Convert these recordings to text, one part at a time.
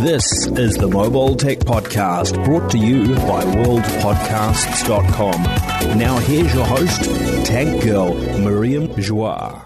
This is the Mobile Tech Podcast, brought to you by worldpodcasts.com. Now here's your host, Tank Girl, Miriam Joie.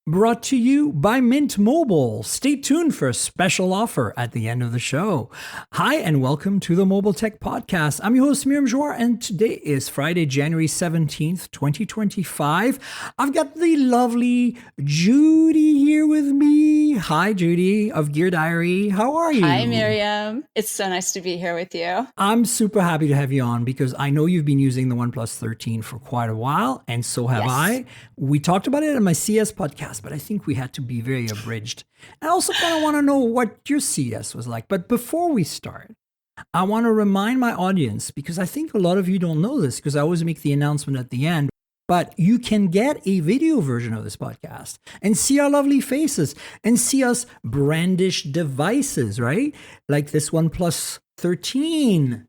Brought to you by Mint Mobile. Stay tuned for a special offer at the end of the show. Hi, and welcome to the Mobile Tech Podcast. I'm your host, Miriam Joie, and today is Friday, January 17th, 2025. I've got the lovely Judy here with me. Hi, Judy of Gear Diary. How are you? Hi, Miriam. It's so nice to be here with you. I'm super happy to have you on because I know you've been using the OnePlus 13 for quite a while, and so have I. We talked about it on my CS podcast, but I think we had to be very abridged. I also kind of want to know what your CS was like. But before we start, I want to remind my audience, because I think a lot of you don't know this, because I always make the announcement at the end, but you can get a video version of this podcast and see our lovely faces and see us brandish devices, right? Like this OnePlus 13,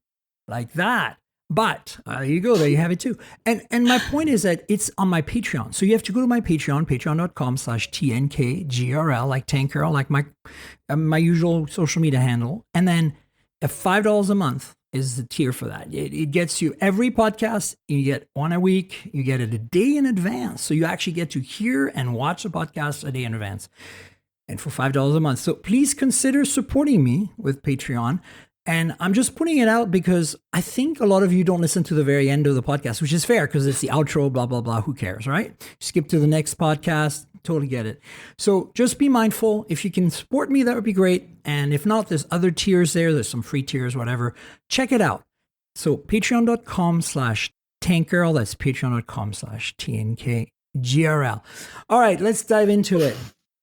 like that. But there you go. There you have it too. And my point is that it's on my Patreon. So you have to go to my Patreon, patreon.com/TNKGRL, like Tanker, like my usual social media handle. And then at $5 a month is the tier for that. It gets you every podcast. You get one a week. You get it a day in advance. So you actually get to hear and watch the podcast a day in advance. And for $5 a month. So please consider supporting me with Patreon. And I'm just putting it out because I think a lot of you don't listen to the very end of the podcast, which is fair because it's the outro, blah, blah, blah. Who cares, right? Skip to the next podcast. Totally get it. So just be mindful. If you can support me, that would be great. And if not, there's other tiers there. There's some free tiers, whatever. Check it out. So patreon.com/tankgirl. That's patreon.com/TNKGRL. All right, let's dive into it.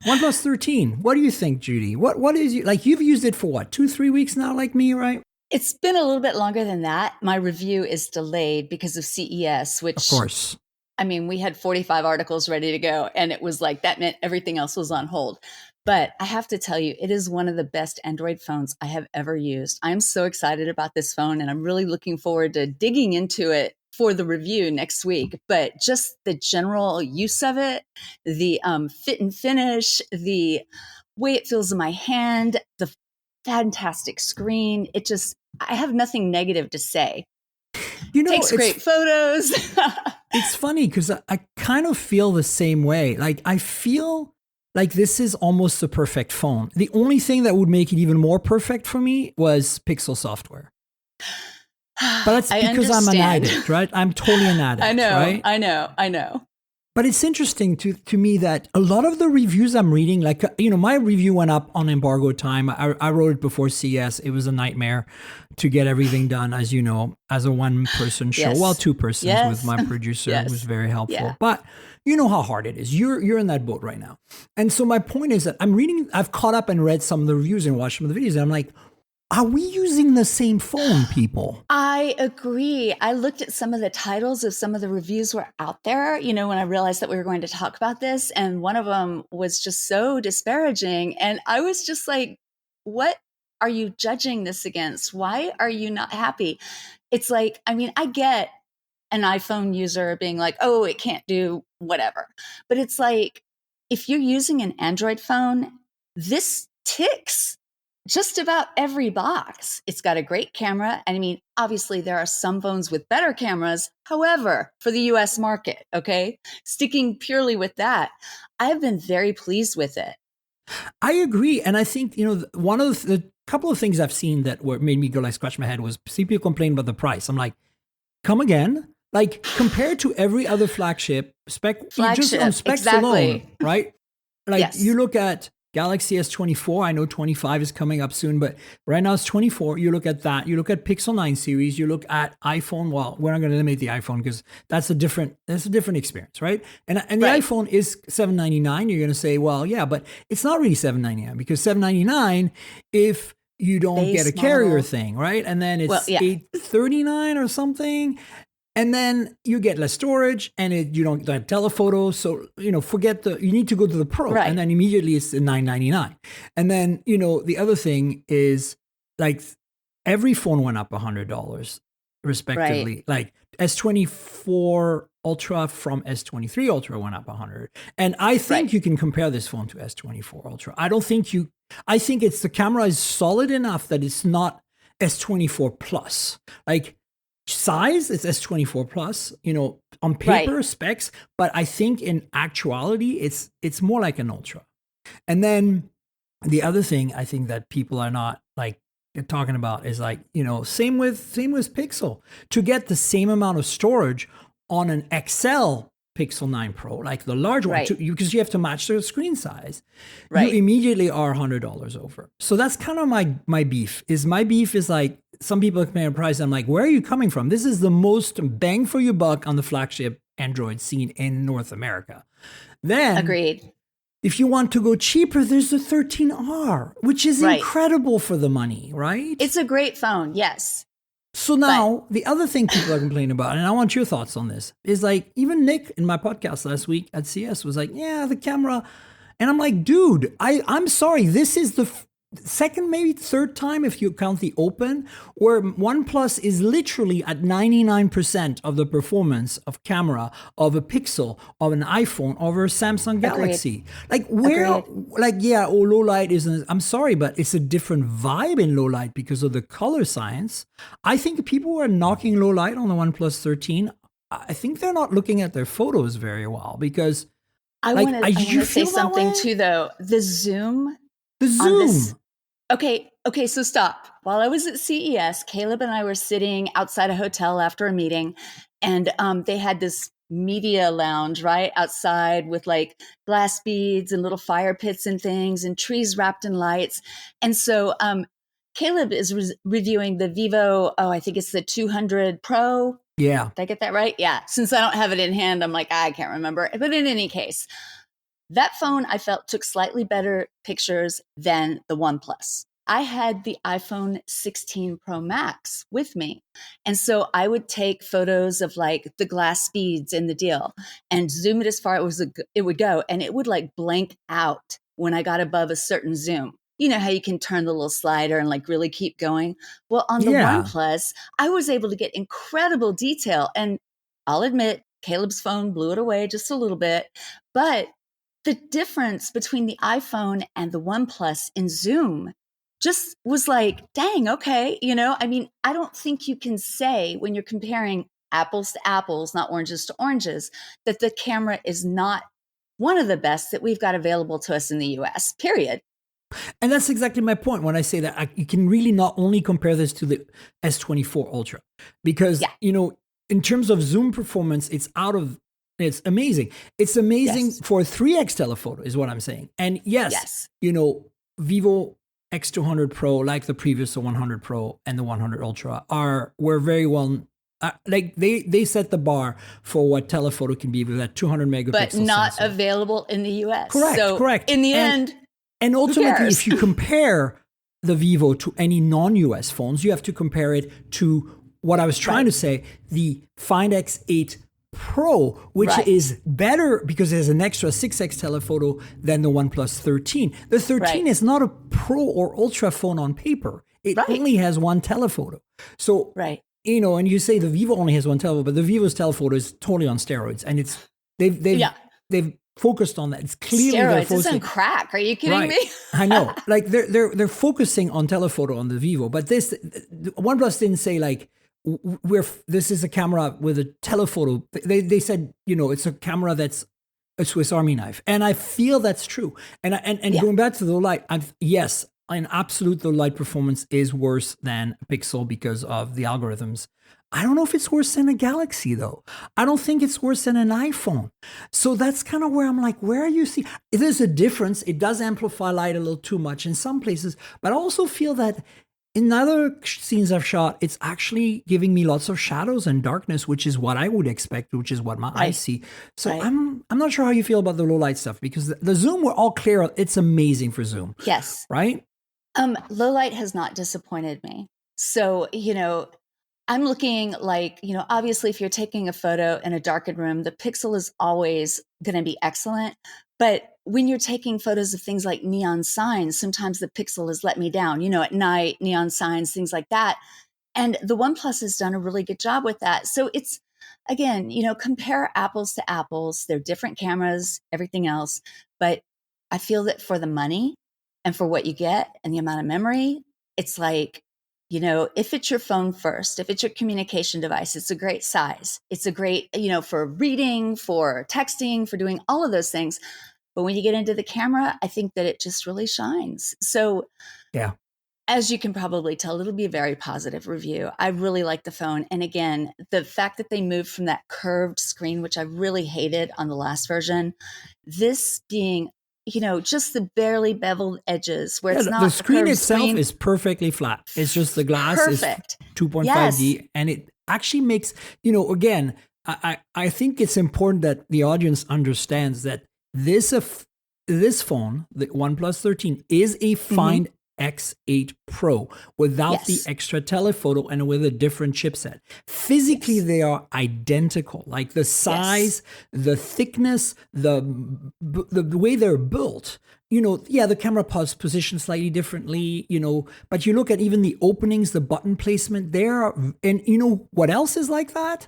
OnePlus 13. What do you think, Judy? What is you like? You've used it for what, 2-3 weeks now, like me, right? It's been a little bit longer than that. My review is delayed because of CES, which, of course, I mean, we had 45 articles ready to go, and it was like that meant everything else was on hold. But I have to tell you, it is one of the best Android phones I have ever used. I'm so excited about this phone, and I'm really looking forward to digging into it for the review next week. But just the general use of it, the fit and finish, the way it feels in my hand, the fantastic screen, I have nothing negative to say. You know, takes great photos. It's funny because I kind of feel the same way. Like, I feel like this is almost the perfect phone. The only thing that would make it even more perfect for me was Pixel software. But that's because I'm an addict, right? I'm totally an addict. I know, right? I know. But it's interesting to me that a lot of the reviews I'm reading, like, my review went up on embargo time. I wrote it before CS. It was a nightmare to get everything done, as you know, as a one-person show. Yes. Well, two persons with my producer, who was very helpful. Yeah. But you know how hard it is. You're in that boat right now. And so my point is that I've caught up and read some of the reviews and watched some of the videos, and I'm like, are we using the same phone, people? I agree. I looked at some of the titles of some of the reviews were out there, when I realized that we were going to talk about this. And one of them was just so disparaging. And I was just like, what are you judging this against? Why are you not happy? It's like, I mean, I get an iPhone user being like, oh, it can't do whatever. But it's like, if you're using an Android phone, this ticks just about every box. It's got a great camera. And I mean, obviously there are some phones with better cameras. However, for the US market, okay, sticking purely with that, I've been very pleased with it. I agree. And I think, one of the couple of things I've seen that made me go like scratch my head was see people complain about the price. I'm like, come again? Like, compared to every other flagship, just on specs alone, right? Like, yes. You look at Galaxy S24, I know 25 is coming up soon, but right now it's 24. You look at that. You look at Pixel 9 series. You look at iPhone. Well, we're not going to eliminate the iPhone because that's a different experience, right? And the iPhone is $799. You're going to say, well, yeah, but it's not really $799 because $799 if you don't get a carrier thing, right? And then it's $839 or something. And then you get less storage and you don't have telephoto. So, you need to go to the Pro. Right. And then immediately it's the $999. And then, the other thing is like every phone went up $100. respectively. Right. Like S24 Ultra from S23 Ultra went up 100. And I think Right. you can compare this phone to S24 Ultra. I think it's the camera is solid enough that it's not S24 Plus. Like size, it's S24 Plus, on Right. paper specs, but I think in actuality, it's more like an Ultra. And then the other thing I think that people are not like talking about is like, same with Pixel. To get the same amount of storage on an XL Pixel 9 Pro, like the large one, Right. because you have to match the screen size, you Right. immediately are $100 over. So that's kind of my beef. My beef is like some people are comparing price. I'm like, where are you coming from? This is the most bang for your buck on the flagship Android scene in North America. Then Agreed. if you want to go cheaper, there's the 13R, which is Right. incredible for the money, right? It's a great phone. Yes. So now, the other thing people are complaining about, and I want your thoughts on this, is like even Nick in my podcast last week at CS was like, yeah, the camera. And I'm like, dude, I'm sorry. This is the second, maybe third time, if you count the open, where OnePlus is literally at 99% of the performance of camera of a Pixel, of an iPhone, over a Samsung Galaxy. Like where, Agreed. like, yeah, low light isn't, I'm sorry, but it's a different vibe in low light because of the color science. I think people who are knocking low light on the OnePlus 13, I think they're not looking at their photos very well because I like, want you to say feel that something way? too, though. The zoom The on this. zoom. Okay, so stop. While I was at CES, Caleb and I were sitting outside a hotel after a meeting, and they had this media lounge right outside with like glass beads and little fire pits and things and trees wrapped in lights. And so Caleb is reviewing the Vivo, I think it's the 200 Pro. Yeah. Did I get that right? Yeah. Since I don't have it in hand, I'm like, I can't remember. But in any case, that phone I felt took slightly better pictures than the OnePlus. I had the iPhone 16 Pro Max with me. And so I would take photos of like the glass beads in the deal and zoom it as far as it would go. And it would like blank out when I got above a certain zoom. You know how you can turn the little slider and like really keep going? Well, on the Yeah. OnePlus, I was able to get incredible detail. And I'll admit, Caleb's phone blew it away just a little bit. But the difference between the iPhone and the OnePlus in Zoom just was like, dang, okay. I mean, I don't think you can say when you're comparing apples to apples, not oranges to oranges, that the camera is not one of the best that we've got available to us in the US, period. And that's exactly my point when I say that you can really not only compare this to the S24 Ultra, because, Yeah. In terms of zoom performance, it's amazing. It's amazing Yes. for a 3x telephoto is what I'm saying. And yes, Yes. Vivo X200 Pro, like the previous 100 Pro and the 100 Ultra were very well, like they set the bar for what telephoto can be with that 200 megapixel But not sensor. available in the US. Correct, So correct. in the end, And ultimately, cares? if you compare the Vivo to any non-US phones, you have to compare it to what I was trying to say, the Find X8 Pro, which Right. is better because it has an extra 6x telephoto than the OnePlus 13. The 13 Right. is not a Pro or Ultra phone on paper. It Right. only has one telephoto. So, right. and you say the Vivo only has one telephoto, but the Vivo's telephoto is totally on steroids. And they've focused on that. It's clearly they're Steroids, it's focusing. on crack. Are you kidding me? I know. Like they're focusing on telephoto on the Vivo, but OnePlus didn't say like this is a camera with a telephoto. They said it's a camera that's a Swiss Army knife, and I feel that's true. And going back to the light, yes, in absolute, the light performance is worse than a Pixel because of the algorithms. I don't know if it's worse than a Galaxy, though. I don't think it's worse than an iPhone. So that's kind of where I'm like, where are you seeing? There's a difference. It does amplify light a little too much in some places, but I also feel that in other scenes I've shot, it's actually giving me lots of shadows and darkness, which is what I would expect, which is what my eyes see. So I'm not sure how you feel about the low light stuff because the zoom, we're all clear. It's amazing for zoom. Yes. Right? Low light has not disappointed me. So, I'm looking like, obviously if you're taking a photo in a darkened room, the pixel is always going to be excellent. But when you're taking photos of things like neon signs, sometimes the pixel has let me down, at night, neon signs, things like that. And the OnePlus has done a really good job with that. So it's, again, compare apples to apples. They're different cameras, everything else. But I feel that for the money and for what you get and the amount of memory, it's like, if it's your phone first, if it's your communication device, it's a great size. It's a great, for reading, for texting, for doing all of those things. But when you get into the camera, I think that it just really shines. So Yeah. as you can probably tell, it'll be a very positive review. I really like the phone. And again, the fact that they moved from that curved screen, which I really hated on the last version, this being, just the barely beveled edges where it's not the screen itself screen. is perfectly flat. It's just the glass Perfect. is 2.5D, and it actually makes, again, I think it's important that the audience understands that this phone, the OnePlus 13, is a Find X8 Pro without the extra telephoto and with a different chipset. Physically, they are identical. Like the size, the thickness, the way they're built. The camera positioned slightly differently, but you look at even the openings, the button placement there, and what else is like that?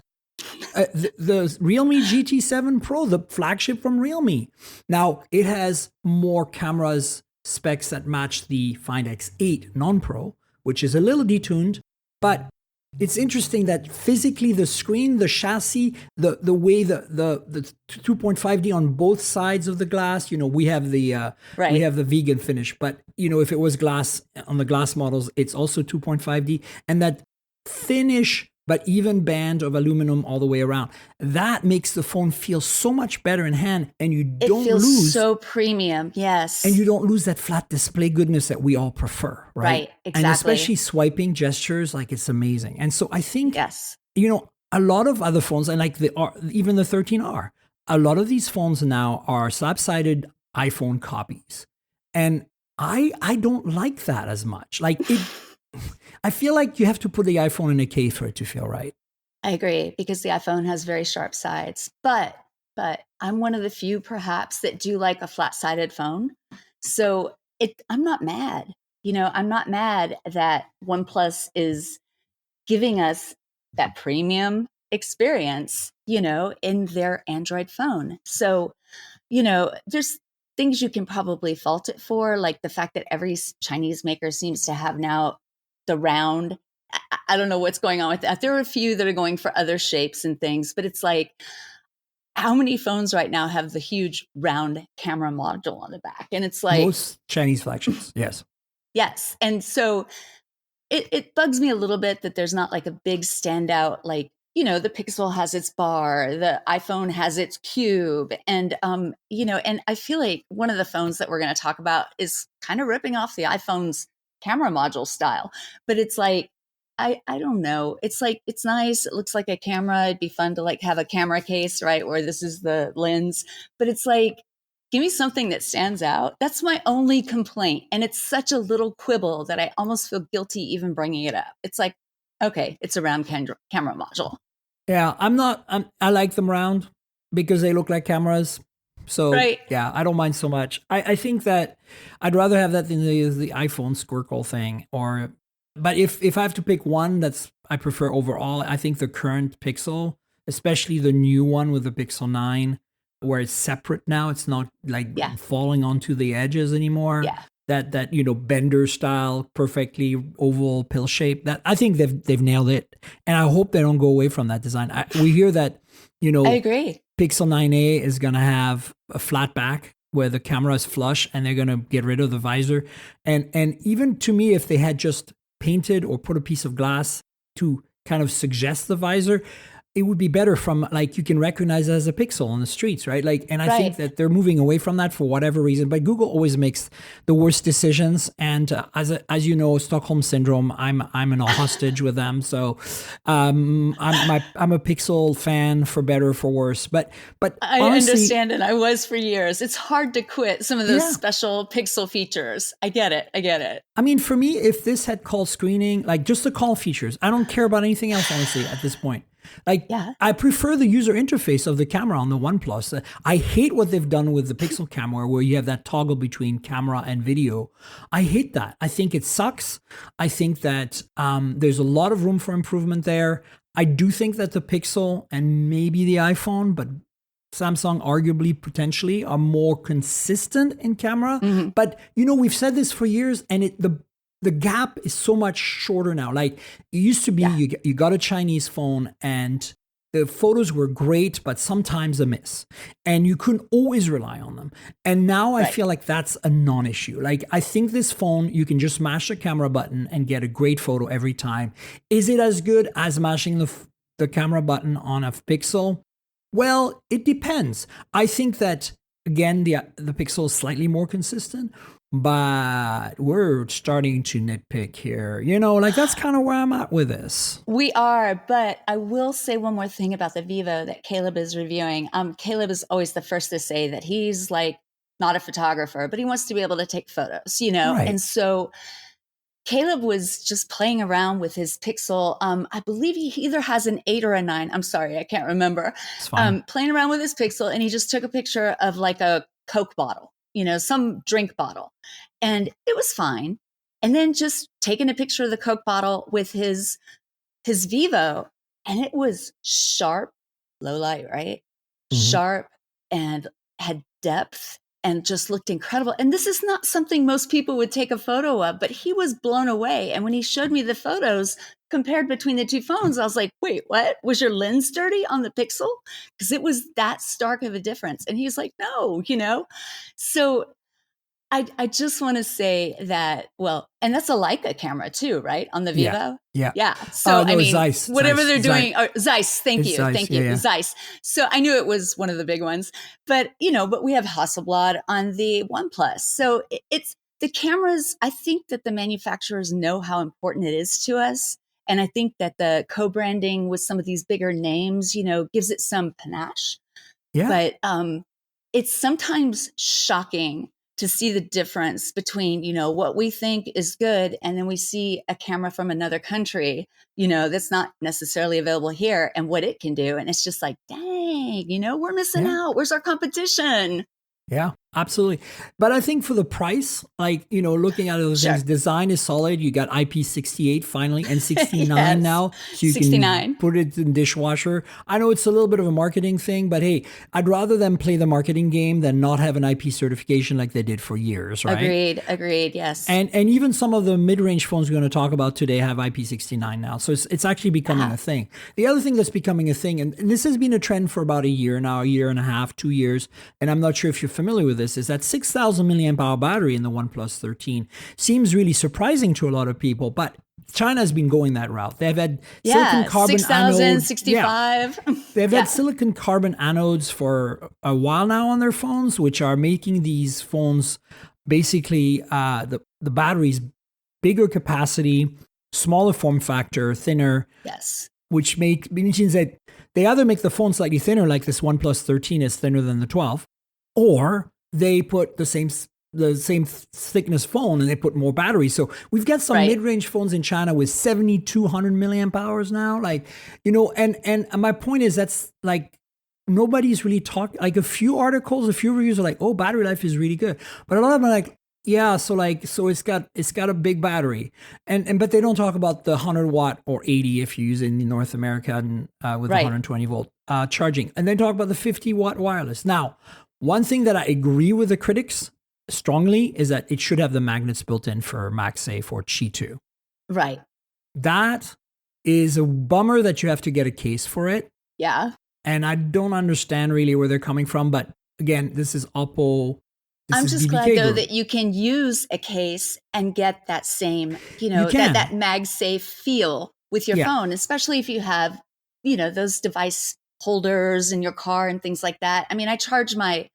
The Realme GT7 Pro, the flagship from Realme. Now, it has more cameras specs that match the Find X8 non-Pro, which is a little detuned, but it's interesting that physically the screen, the chassis, the way the 2.5D on both sides of the glass, we have the we have the vegan finish, but if it was glass on the glass models, it's also 2.5D, and that thinnish but even band of aluminum all the way around. That makes the phone feel so much better in hand, and you don't lose. It feels so premium, yes. And you don't lose that flat display goodness that we all prefer, right? Right, exactly. And especially swiping gestures, like it's amazing. And so I think, a lot of other phones, and like even the 13R, a lot of these phones now are slab-sided iPhone copies. And I don't like that as much. Like I feel like you have to put the iPhone in a case for it to feel right. I agree, because the iPhone has very sharp sides. But I'm one of the few, perhaps, that do like a flat-sided phone. So I'm not mad. I'm not mad that OnePlus is giving us that premium experience, in their Android phone. So, there's things you can probably fault it for, like the fact that every Chinese maker seems to have now the round. I don't know what's going on with that. There are a few that are going for other shapes and things, but it's like, how many phones right now have the huge round camera module on the back? And it's like most Chinese flagships. Yes. Yes. And so it bugs me a little bit that there's not like a big standout, like, the Pixel has its bar, the iPhone has its cube. And, and I feel like one of the phones that we're going to talk about is kind of ripping off the iPhone's camera module style. But it's like, I don't know. It's like, it's nice. It looks like a camera. It'd be fun to like have a camera case, right? Where this is the lens. But it's like, give me something that stands out. That's my only complaint. And it's such a little quibble that I almost feel guilty even bringing it up. It's like, okay, it's a round camera module. Yeah, I like them round because they look like cameras. So yeah, I don't mind so much. I think that I'd rather have that than the iPhone squircle thing. But if I have to pick one that's I prefer overall, I think the current Pixel, especially the new one with the Pixel 9, where it's separate now. It's not like falling onto the edges anymore. Yeah. That bender style, perfectly oval pill shape. That I think they've nailed it, and I hope they don't go away from that design. We hear that I agree. Pixel 9a is gonna have a flat back where the camera is flush, and they're gonna get rid of the visor. And even to me, if they had just painted or put a piece of glass to kind of suggest the visor, it would be better from like you can recognize it as a Pixel on the streets, right? Like, and I think that they're moving away from that for whatever reason. But Google always makes the worst decisions, and as you know, Stockholm syndrome. I'm an all hostage with them. So, I'm a Pixel fan for better or for worse. But I honestly, understand, and I was for years. It's hard to quit some of those special Pixel features. I get it. I mean, for me, if this had call screening, like just the call features, I don't care about anything else honestly at this point. Like, Yeah. I prefer the user interface of the camera on the OnePlus. I hate what they've done with the Pixel camera where you have that toggle between camera and video. I hate that. I think it sucks. I think that there's a lot of room for improvement there. I do think that the Pixel and maybe the iPhone, but Samsung arguably potentially are more consistent in camera. Mm-hmm. But, we've said this for years, and the gap is so much shorter now. Like, it used to be you got a Chinese phone and the photos were great, but sometimes a miss. And you couldn't always rely on them. And now I feel like that's a non-issue. Like, I think this phone, you can just mash the camera button and get a great photo every time. Is it as good as mashing the camera button on a Pixel? Well, it depends. I think that, again, the Pixel is slightly more consistent, but we're starting to nitpick here. That's kind of where I'm at with this. We are, but I will say one more thing about the Vivo that Caleb is reviewing. Caleb is always the first to say that he's like not a photographer, but he wants to be able to take photos, Right. And so Caleb was just playing around with his Pixel. I believe he either has an 8 or a 9. I'm sorry, I can't remember. It's fine. Playing around with his Pixel, and he just took a picture of like a Coke bottle, some drink bottle. And it was fine. And then just taking a picture of the Coke bottle with his Vivo, and it was sharp, low light, right? Mm-hmm. Sharp and had depth and just looked incredible. And this is not something most people would take a photo of, but he was blown away. And when he showed me the photos compared between the two phones, I was like, wait, what? Was your lens dirty on the Pixel? Because it was that stark of a difference. And he was like, no, So I just want to say that, well, and that's a Leica camera too, right? On the Vivo? Yeah. So, no, Zeiss. whatever they're doing, Zeiss, thank It's you. Zeiss, Thank you. yeah. Zeiss. So I knew it was one of the big ones, but but we have Hasselblad on the OnePlus. So it's the cameras. I think that the manufacturers know how important it is to us. And I think that the co-branding with some of these bigger names, gives it some panache. Yeah. But it's sometimes shocking to see the difference between, what we think is good. And then we see a camera from another country, that's not necessarily available here and what it can do. And it's just like, dang, we're missing out. Where's our competition? Yeah, absolutely. But I think for the price, looking at those things, design is solid. You got IP68 finally and 69 now. So you 69. can put it in dishwasher. I know it's a little bit of a marketing thing, but hey, I'd rather them play the marketing game than not have an IP certification like they did for years, right? Agreed, yes. And even some of the mid-range phones we're going to talk about today have IP69 now. So it's actually becoming a thing. The other thing that's becoming a thing, and this has been a trend for about a year now, a year and a half, 2 years, and I'm not sure if you're familiar with this, is that 6,000 milliamp hour battery in the OnePlus 13 seems really surprising to a lot of people, but China has been going that route. They've had silicon carbon 6,000, anodes. 65. They've had silicon carbon anodes for a while now on their phones, which are making these phones basically the batteries bigger capacity, smaller form factor, thinner. Yes. Which means that they either make the phone slightly thinner, like this OnePlus 13 is thinner than the 12, or they put the same thickness phone and they put more battery. So we've got some mid-range phones in China with 7,200 milliamp hours now. And my point is that's like nobody's really talking. Like a few articles, a few reviews are like, oh, battery life is really good. But a lot of them are like, yeah, so it's got a big battery, but they don't talk about the 100 watt or 80 if you use it in North America and with 120 volt charging, and then talk about the 50 watt wireless. Now, one thing that I agree with the critics strongly is that it should have the magnets built in for MagSafe or Qi 2. Right. That is a bummer that you have to get a case for it. Yeah. And I don't understand really where they're coming from, but again, this is Oppo. I'm just glad though that you can use a case and get that same, that MagSafe feel with your phone, especially if you have, those device holders in your car and things like that. I mean, I charge my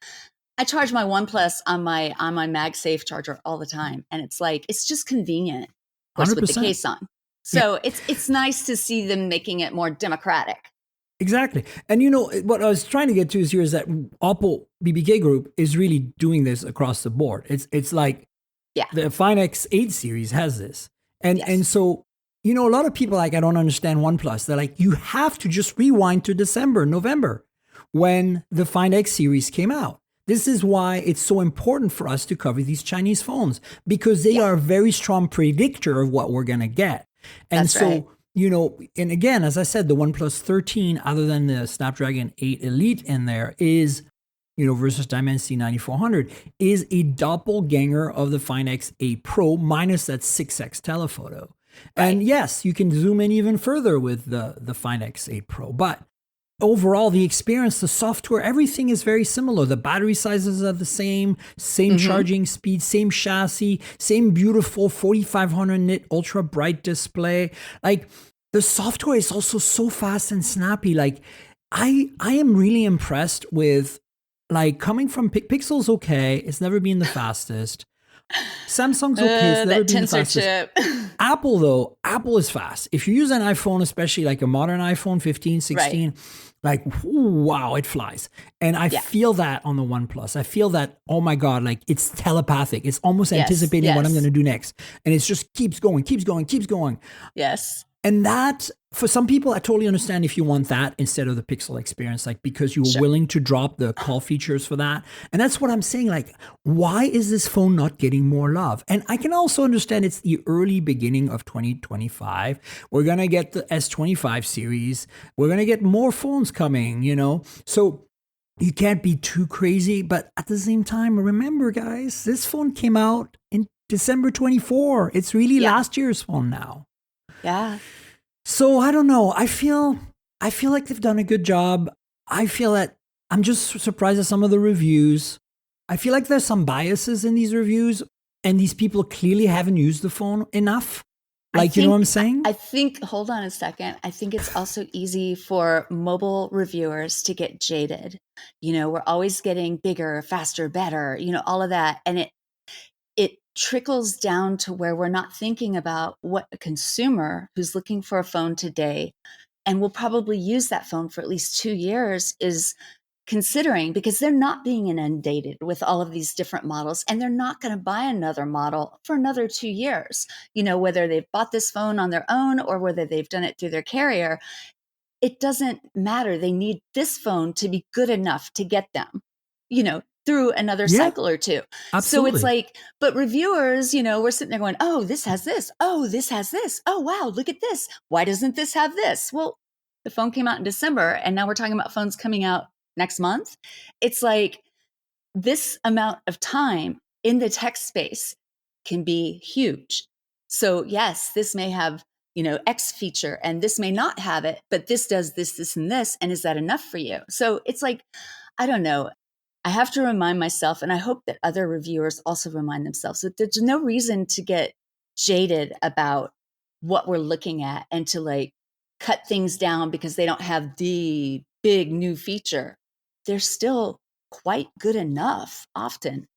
OnePlus on my MagSafe charger all the time, and it's just convenient, of course, 100%. with the case on. So it's nice to see them making it more democratic. Exactly. And what I was trying to get to is that Oppo BBK Group is really doing this across the board. It's like the Find X8 series has this. And so, you know, a lot of people like, I don't understand OnePlus. They're like, you have to just rewind to December, November, when the Find X series came out. This is why it's so important for us to cover these Chinese phones, because they are a very strong predictor of what we're going to get. And That's right. you know, and again, as I said, the OnePlus 13, other than the Snapdragon 8 Elite in there, is, you know, versus Dimensity 9400, is a doppelganger of the Find X8 Pro minus that 6x telephoto. And yes, you can zoom in even further with the Find X8 Pro, but overall, the experience, the software, everything is very similar. The battery sizes are the same charging speed, same chassis, same beautiful 4500 nit ultra bright display. Like, the software is also so fast and snappy. Like, I am really impressed with, like, coming from Pixel's okay. It's never been the fastest. Samsung's okay. It's never been the fastest. Chip. Apple, though, Apple is fast. If you use an iPhone, especially like a modern iPhone 15, 16, like, ooh, wow, it flies. And I feel that on the OnePlus. I feel that, oh my God, like, it's telepathic. It's almost anticipating what I'm going to do next. And it just keeps going, keeps going, keeps going. Yes. And that, for some people, I totally understand if you want that instead of the Pixel experience, like, because you were willing to drop the call features for that. And that's what I'm saying. Like, why is this phone not getting more love? And I can also understand it's the early beginning of 2025. We're going to get the S25 series. We're going to get more phones coming, you know? So you can't be too crazy. But at the same time, remember, guys, this phone came out in December 24. It's really last year's phone now. Yeah. So I don't know. I feel like they've done a good job. I feel that I'm just surprised at some of the reviews. I feel like there's some biases in these reviews, and these people clearly haven't used the phone enough. Like, you know what I'm saying? I think, hold on a second. I think it's also easy for mobile reviewers to get jaded. You know, we're always getting bigger, faster, better, you know, all of that. And it trickles down to where we're not thinking about what a consumer who's looking for a phone today and will probably use that phone for at least 2 years is considering, because they're not being inundated with all of these different models, and they're not going to buy another model for another 2 years. You know, whether they've bought this phone on their own or whether they've done it through their carrier, it doesn't matter. They need this phone to be good enough to get them, you know, through another cycle or two. Absolutely. So it's like, but reviewers, you know, we're sitting there going, oh, this has this. Oh, this has this. Oh, wow, look at this. Why doesn't this have this? Well, the phone came out in December, and now we're talking about phones coming out next month. It's like, this amount of time in the tech space can be huge. So yes, this may have, you know, X feature, and this may not have it, but this does this, this, and this. And is that enough for you? So it's like, I don't know. I have to remind myself, and I hope that other reviewers also remind themselves, that there's no reason to get jaded about what we're looking at and to like cut things down because they don't have the big new feature. They're still quite good enough often.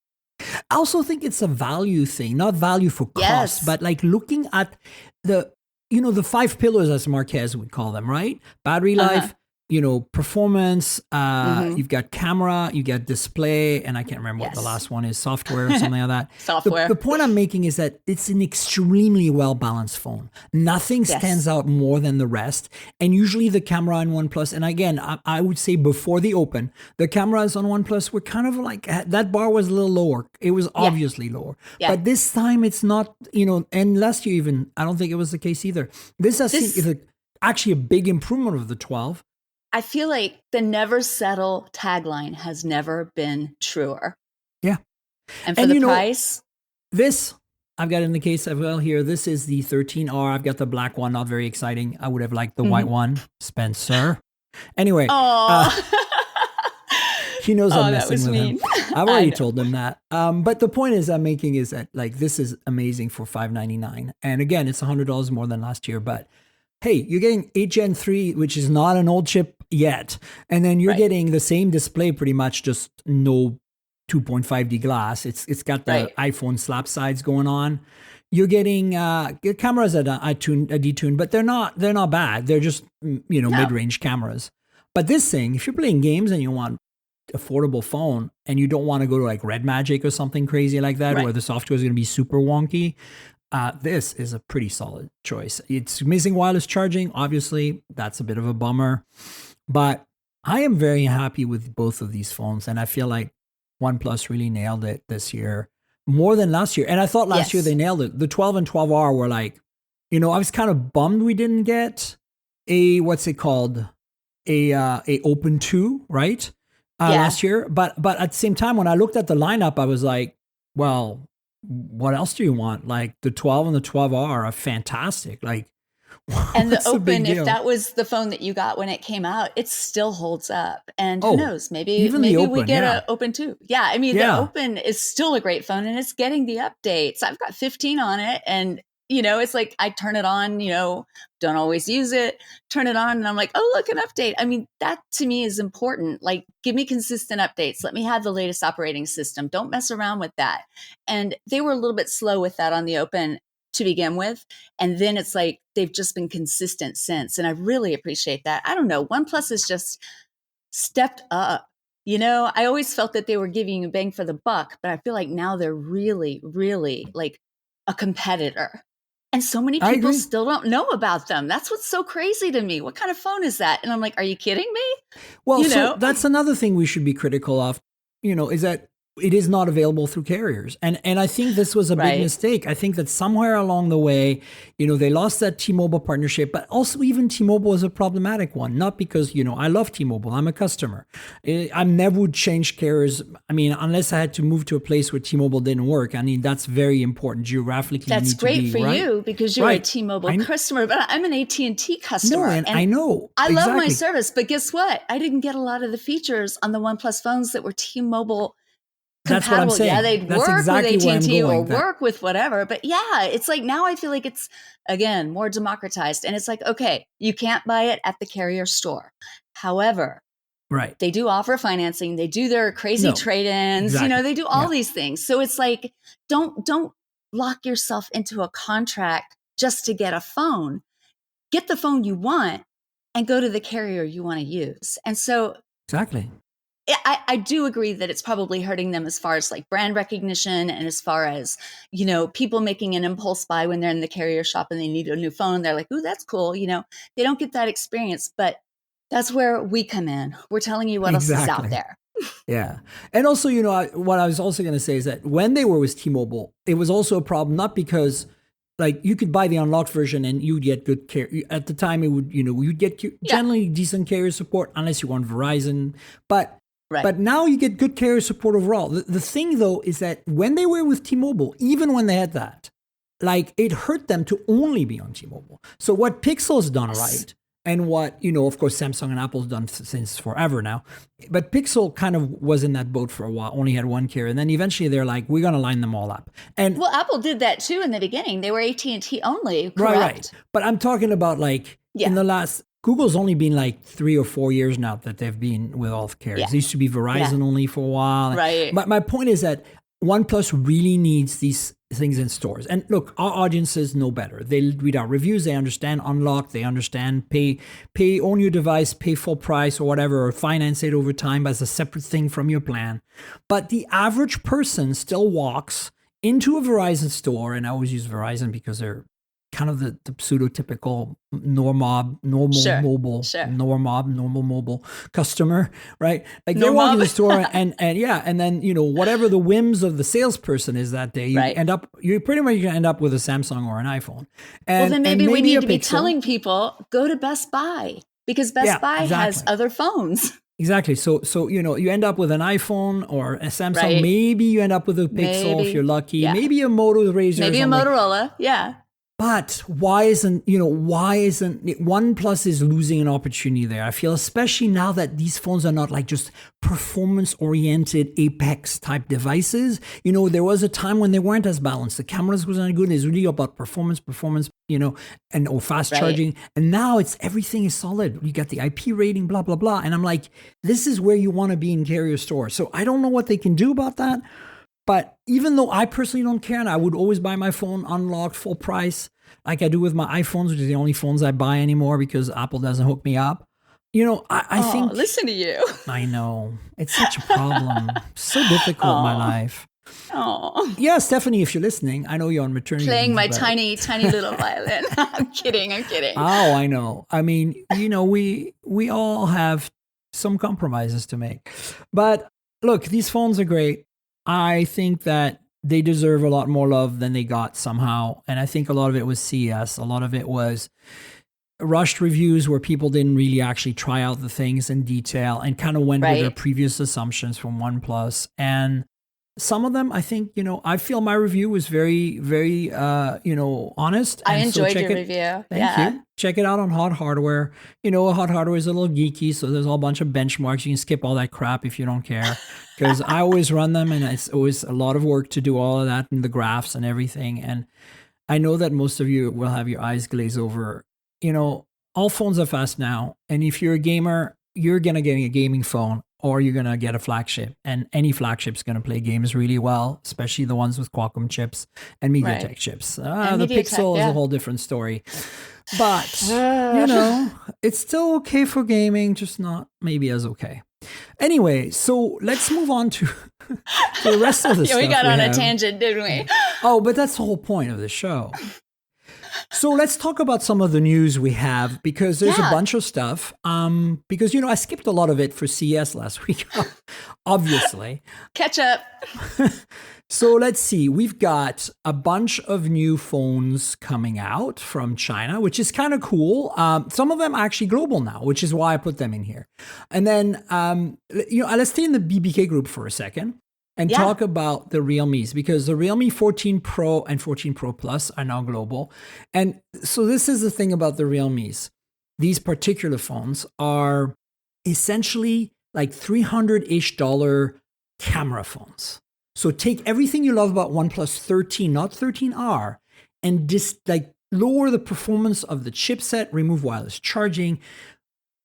I also think it's a value thing, not value for cost, but like looking at the, you know, the 5 pillars, as Marquez would call them, right? Battery life, you know, performance, you've got camera, you got display, and I can't remember what the last one is, software or something like that. Software. The point I'm making is that it's an extremely well-balanced phone. Nothing stands out more than the rest. And usually the camera in OnePlus, and again, I would say before the Open, the cameras on OnePlus were kind of like, that bar was a little lower. It was obviously lower. Yeah. But this time it's not, you know, and last year even, I don't think it was the case either. This is actually a big improvement of the 12. I feel like the never settle tagline has never been truer. Yeah. And for the price. This, I've got in the case as well here. This is the 13R. I've got the black one. Not very exciting. I would have liked the white one. Spencer. Anyway. He knows I'm messing with him. I've already told him that. But the point is I'm making is that, like, this is amazing for $599. And again, it's $100 more than last year. But hey, you're getting 8 Gen 3, which is not an old chip yet. And then you're getting the same display pretty much, just no 2.5D glass. It's got the iPhone slap sides going on. You're getting cameras that are detuned, but they're not bad. They're just, you know, mid-range cameras. But this thing, if you're playing games and you want affordable phone and you don't want to go to like Red Magic or something crazy like that, where the software is going to be super wonky, this is a pretty solid choice. It's missing wireless charging. Obviously, that's a bit of a bummer. But I am very happy with both of these phones. And I feel like OnePlus really nailed it this year more than last year. And I thought last year they nailed it. The 12 and 12R were like, I was kind of bummed we didn't get what's it called? A Open 2, right? Last year. But at the same time, when I looked at the lineup, I was like, well, what else do you want? Like the 12 and the 12R are fantastic. Like, and the Open, if that was the phone that you got when it came out, it still holds up. And who knows? Maybe we get an Open 2. Yeah, I mean, the Open is still a great phone, and it's getting the updates. I've got 15 on it, and it's like I turn it on, don't always use it, turn it on, and I'm like, oh, look, an update. I mean, that to me is important. Like, give me consistent updates. Let me have the latest operating system. Don't mess around with that. And they were a little bit slow with that on the Open to begin with. And then it's like they've just been consistent since. And I really appreciate that. I don't know. OnePlus has just stepped up. I always felt that they were giving you bang for the buck, but I feel like now they're really, really like a competitor. And so many people still don't know about them. That's what's so crazy to me. What kind of phone is that? And I'm like, are you kidding me? Well, so that's another thing we should be critical of, is that it is not available through carriers. And I think this was a big mistake. I think that somewhere along the way, they lost that T-Mobile partnership, but also even T-Mobile is a problematic one. Not because, I love T-Mobile. I'm a customer. I never would change carriers. I mean, unless I had to move to a place where T-Mobile didn't work. I mean, that's very important geographically. That's great for you because you're a T-Mobile customer, but I'm an AT&T customer. No, and I know. I love my service, but guess what? I didn't get a lot of the features on the OnePlus phones that were T-Mobile compatible. That's what I'm saying. Yeah, they'd work with AT&T or work with whatever. But yeah, it's like now I feel like it's, again, more democratized. And it's like, okay, you can't buy it at the carrier store. However, they do offer financing. They do their crazy trade-ins. They do all these things. So it's like, don't lock yourself into a contract just to get a phone. Get the phone you want and go to the carrier you want to use. And so exactly. I do agree that it's probably hurting them as far as like brand recognition and as far as, people making an impulse buy when they're in the carrier shop and they need a new phone. They're like, ooh, that's cool. They don't get that experience, but that's where we come in. We're telling you what else is out there. Yeah. And also, what I was also going to say is that when they were with T-Mobile, it was also a problem, not because like you could buy the unlocked version and you'd get good care. At the time, it would, you'd get generally decent carrier support unless you want Verizon. But now you get good carrier support overall. The thing, though, is that when they were with T-Mobile, even when they had that, like it hurt them to only be on T-Mobile. So what Pixel's done right, and what, of course, Samsung and Apple's done since forever now. But Pixel kind of was in that boat for a while, only had one carrier. And then eventually they're like, we're going to line them all up. And well, Apple did that too in the beginning. They were AT&T only, correct? Right. But I'm talking about like in the last... Google's only been like 3 or 4 years now that they've been with all the carriers. It used to be Verizon only for a while. Right. But my point is that OnePlus really needs these things in stores. And look, our audiences know better. They read our reviews. They understand unlock. They understand pay, own your device, pay full price or whatever, or finance it over time as a separate thing from your plan. But the average person still walks into a Verizon store, and I always use Verizon because they're kind of the pseudotypical normal mobile customer, right? Like they walk in the store and then whatever the whims of the salesperson is that day, you pretty much gonna end up with a Samsung or an iPhone. And, well, then maybe we need to be telling people go to Best Buy because Best Buy has other phones. Exactly. So you end up with an iPhone or a Samsung. Maybe you end up with a Pixel if you're lucky. Yeah. Maybe a Moto Razr. Maybe a Motorola. Yeah. But why isn't OnePlus is losing an opportunity there? I feel, especially now that these phones are not like just performance-oriented Apex type devices. There was a time when they weren't as balanced. The cameras wasn't good. It's really about performance, or fast charging. And now everything is solid. You got the IP rating, blah, blah, blah. And I'm like, this is where you want to be in carrier stores. So I don't know what they can do about that. But even though I personally don't care, and I would always buy my phone unlocked, full price, like I do with my iPhones, which is the only phones I buy anymore because Apple doesn't hook me up. I think... listen to you. I know. It's such a problem. So difficult in my life. Oh, Yeah, Stephanie, if you're listening, I know you're on maternity playing leave, my but- tiny little violin. I'm kidding. Oh, I know. I mean, we all have some compromises to make. But look, these phones are great. I think that they deserve a lot more love than they got somehow. And I think a lot of it was CES. A lot of it was rushed reviews where people didn't really actually try out the things in detail and kind of went with their Right. previous assumptions from OnePlus. And some of them, I think, I feel my review was very, very, honest. I And so enjoyed check your it- review. Thank you. Check it out on Hot Hardware. Hot Hardware is a little geeky, so there's a whole bunch of benchmarks. You can skip all that crap if you don't care, because I always run them, and it's always a lot of work to do all of that and the graphs and everything. And I know that most of you will have your eyes glaze over. All phones are fast now, and if you're a gamer, you're gonna get a gaming phone, or you're gonna get a flagship, and any flagship's gonna play games really well, especially the ones with Qualcomm chips and MediaTek Right. chips. The MediaTek, Pixel is yeah. a whole different story. But, it's still okay for gaming, just not maybe as okay. Anyway, so let's move on to the rest of the Yeah, stuff we got on a have. tangent, didn't we? Oh, but that's the whole point of the show. So let's talk about some of the news we have, because there's a Yeah. bunch of stuff. Because I skipped a lot of it for CES last week, obviously. Catch up. So let's see. We've got a bunch of new phones coming out from China, which is kind of cool. Some of them are actually global now, which is why I put them in here. And then, let's stay in the BBK group for a second and Yeah. talk about the Realmes, because the Realme 14 Pro and 14 Pro Plus are now global. And so this is the thing about the Realmes. These particular phones are essentially like $300-ish camera phones. So take everything you love about OnePlus 13, not 13R, and just like lower the performance of the chipset, remove wireless charging,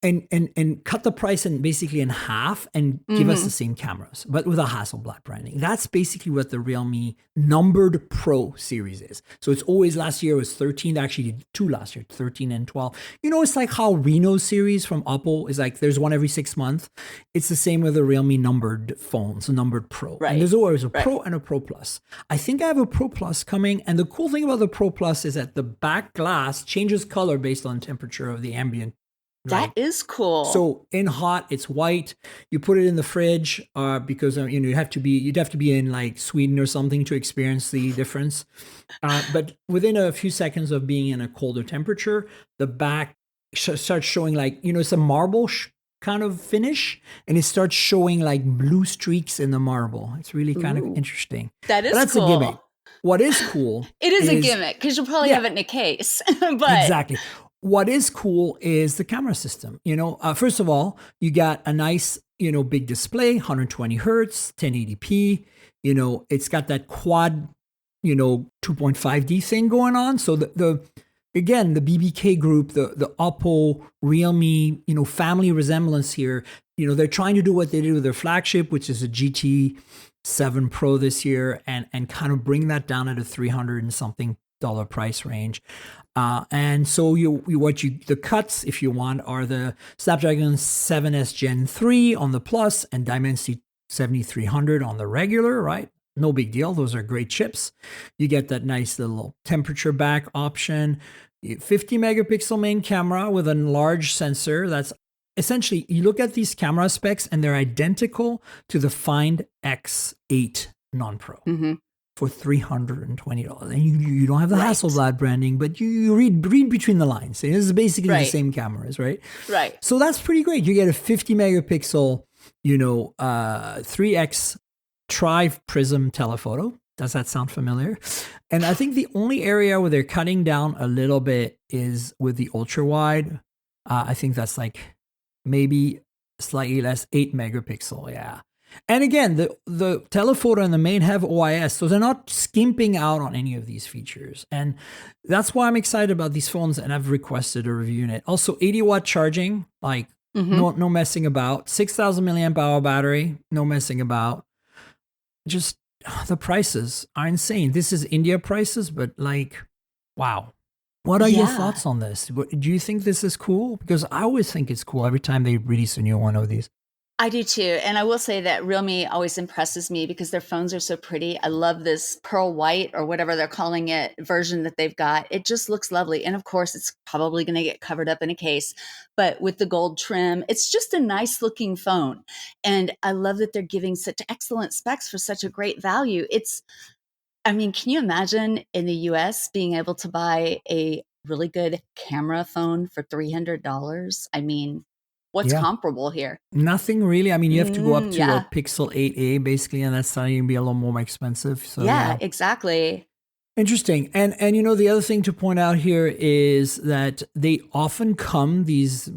and cut the price basically in half and give us the same cameras, but with a Hasselblad branding. That's basically what the Realme numbered Pro series is. So it's always, last year was 13, actually did two last year, 13 and 12. It's like how Reno series from Oppo is like, there's one every 6 months. It's the same with the Realme numbered phones, numbered Pro. Right. And there's always a Right. Pro and a Pro Plus. I think I have a Pro Plus coming. And the cool thing about the Pro Plus is that the back glass changes color based on temperature of the ambient. That is cool. So in hot, it's white. You put it in the fridge because you'd have to be in like Sweden or something to experience the difference. But within a few seconds of being in a colder temperature, the back starts showing like it's a marble kind of finish, and it starts showing like blue streaks in the marble. It's really kind of interesting. That is But that's cool. a gimmick. What is cool? It is a gimmick because you'll probably Yeah. have it in a case. But Exactly. What is cool is the camera system. First of all, you got a nice, big display, 120 hertz, 1080p. It's got that quad, 2.5D thing going on. So again, the BBK group, the Oppo, Realme, family resemblance here. They're trying to do what they did with their flagship, which is a GT7 Pro this year, and kind of bring that down at a $300 and something price range. And so the cuts, if you want, are the Snapdragon 7S Gen 3 on the Plus and Dimensity 7300 on the regular, right? No big deal. Those are great chips. You get that nice little temperature back option, 50 megapixel main camera with a large sensor. That's essentially, you look at these camera specs and they're identical to the Find X8 non-Pro. For $320, and you don't have the Hasselblad branding, but you read between the lines. This is basically the same cameras, right? Right. So that's pretty great. You get a 50 megapixel, 3x tri-prism telephoto. Does that sound familiar? And I think the only area where they're cutting down a little bit is with the ultra wide. I think that's like maybe slightly less, 8 megapixel. Yeah. And again, the telephoto and the main have OIS, so they're not skimping out on any of these features. And that's why I'm excited about these phones, and I've requested a review in it. Also, 80-watt charging, like no messing about. 6,000 milliamp hour battery, no messing about. Just the prices are insane. This is India prices, but like, wow. What are your thoughts on this? Do you think this is cool? Because I always think it's cool every time they release a new one of these. I do too. And I will say that Realme always impresses me because their phones are so pretty. I love this pearl white or whatever they're calling it version that they've got. It just looks lovely. And of course, it's probably going to get covered up in a case, but with the gold trim, it's just a nice looking phone. And I love that they're giving such excellent specs for such a great value. I mean, can you imagine in the US being able to buy a really good camera phone for $300? I mean, what's Yeah. comparable here? Nothing really. I mean, you have to go up to Yeah. a Pixel 8a basically, and that's starting to be a little more expensive. So Yeah, exactly. Interesting. And you know, the other thing to point out here is that they often come, these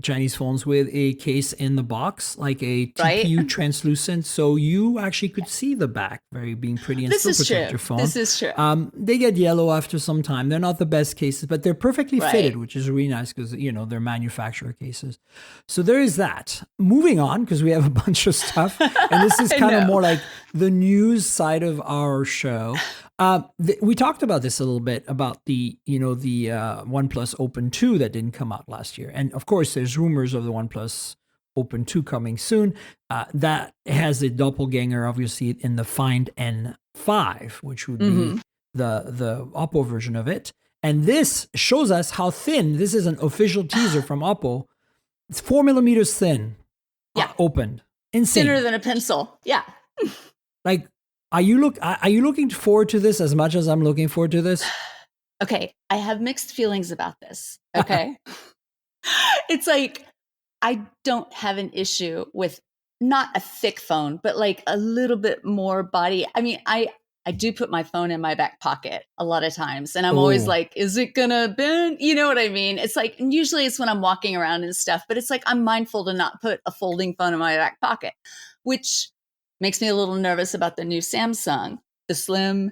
Chinese phones, with a case in the box, like a TPU Right? translucent, so you actually could see the back, very being pretty, and This still is protect true. your phone. This is true. They get yellow after some time. They're not the best cases, but they're perfectly Right. fitted, which is really nice because, you know, they're manufacturer cases. So there is that. Moving on, because we have a bunch of stuff, and this is I kind of know. more like the news side of our show. We talked about this a little bit about the OnePlus Open 2 that didn't come out last year. And of course, there's rumors of the OnePlus Open 2 coming soon. That has a doppelganger, obviously, in the Find N5, which would be the Oppo version of it. And this shows us how thin, this is an official teaser from Oppo. It's 4 millimeters thin, Yeah. opened. Insane. Thinner than a pencil. Yeah. Like, are you looking forward to this as much as I'm looking forward to this? Okay. I have mixed feelings about this. Okay. It's like, I don't have an issue with not a thick phone, but like a little bit more body. I mean, I do put my phone in my back pocket a lot of times. And I'm always Ooh. like, is it gonna bend? You know what I mean? It's like, and usually it's when I'm walking around and stuff, but it's like, I'm mindful to not put a folding phone in my back pocket, which makes me a little nervous about the new Samsung, the Slim.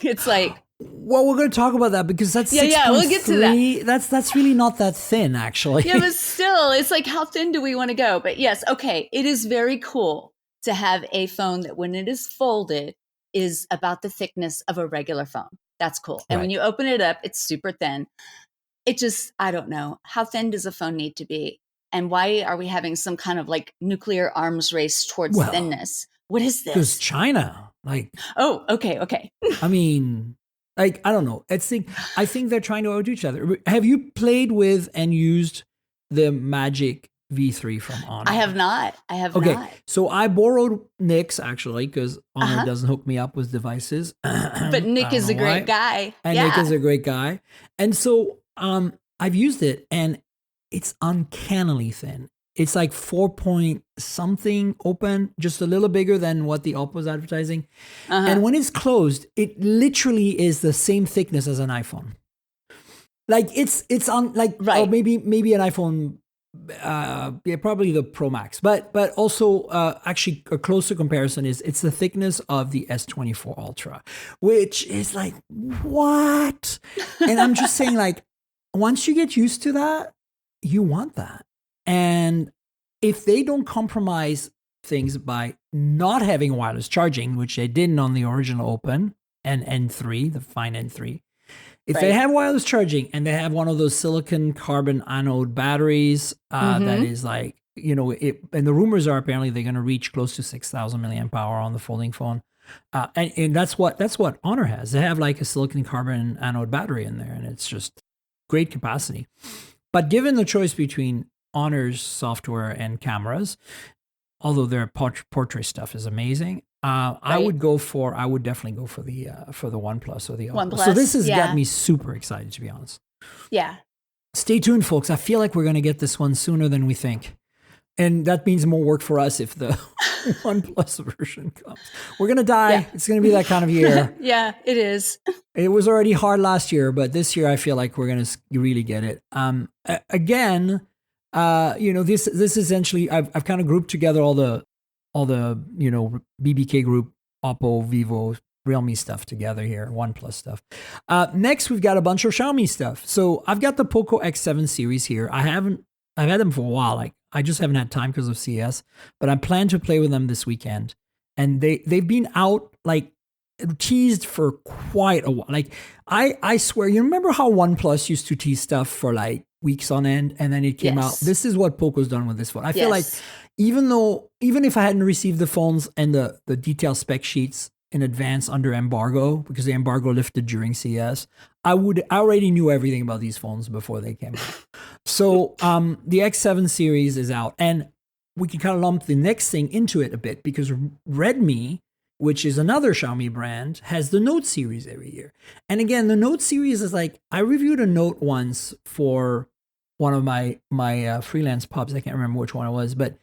It's like, Well, we're going to talk about that because that's Yeah, we'll get to that. 6.3. That's really not that thin, actually. yeah, but still, it's like, how thin do we want to go? But yes, okay, it is very cool to have a phone that when it is folded is about the thickness of a regular phone. That's cool. And when Right. you open it up, it's super thin. It just, I don't know. How thin does a phone need to be? And why are we having some kind of like nuclear arms race towards Well, thinness? What is Because this? China, like, Oh, okay. I mean, like, I don't know. I think they're trying to outdo each other. Have you played with and used the Magic V3 from Honor? I have not. Okay, not. so I borrowed Nick's actually because Honor Uh-huh. doesn't hook me up with devices. But Nick I don't is a know why. great guy. And yeah. Nick is a great guy. And so I've used it and it's uncannily thin. It's like 4 point something open, just a little bigger than what the Oppo's advertising. Uh-huh. And when it's closed, it literally is the same thickness as an iPhone. Like it's on like Right. or maybe an iPhone yeah, probably the Pro Max. But also actually a closer comparison is it's the thickness of the S24 Ultra, which is like what? And I'm just saying, like, once you get used to that, you want that. And if they don't compromise things by not having wireless charging, which they didn't on the original Open and N3, the fine N3, if they Right. have wireless charging and they have one of those silicon carbon anode batteries that is like, you know, and the rumors are apparently they're going to reach close to 6,000 milliamp hour on the folding phone. And that's what Honor has. They have like a silicon carbon anode battery in there, and it's just great capacity. But given the choice between Honor's software and cameras, although their portrait stuff is amazing, I would definitely go for the OnePlus or the Oppo. So OnePlus, this has yeah. got me super excited, to be honest. Yeah. Stay tuned, folks. I feel like we're going to get this one sooner than we think. And that means more work for us if the OnePlus version comes. We're going to die. Yeah. It's going to be that kind of year. Yeah, it is. It was already hard last year, but this year I feel like we're going to really get it. Again, you know, this essentially, I've kind of grouped together all the, you know, BBK group, Oppo, Vivo, Realme stuff together here, OnePlus stuff. Next, we've got a bunch of Xiaomi stuff. So I've got the Poco X7 series here. I've had them for a while. Like, I just haven't had time because of CS, but I plan to play with them this weekend. And they've been out, like, teased for quite a while. Like, I swear, you remember how OnePlus used to tease stuff for like weeks on end, and then it came out. Yes. This is what Poco's done with this phone. I feel like Yes. even if I hadn't received the phones and the detailed spec sheets in advance under embargo, because the embargo lifted during CES, I already knew everything about these phones before they came out. So the X7 series is out, and we can kind of lump the next thing into it a bit, because Redmi, which is another Xiaomi brand, has the Note series every year. And again, the Note series is like, I reviewed a Note once for one of my freelance pubs. I can't remember which one it was, but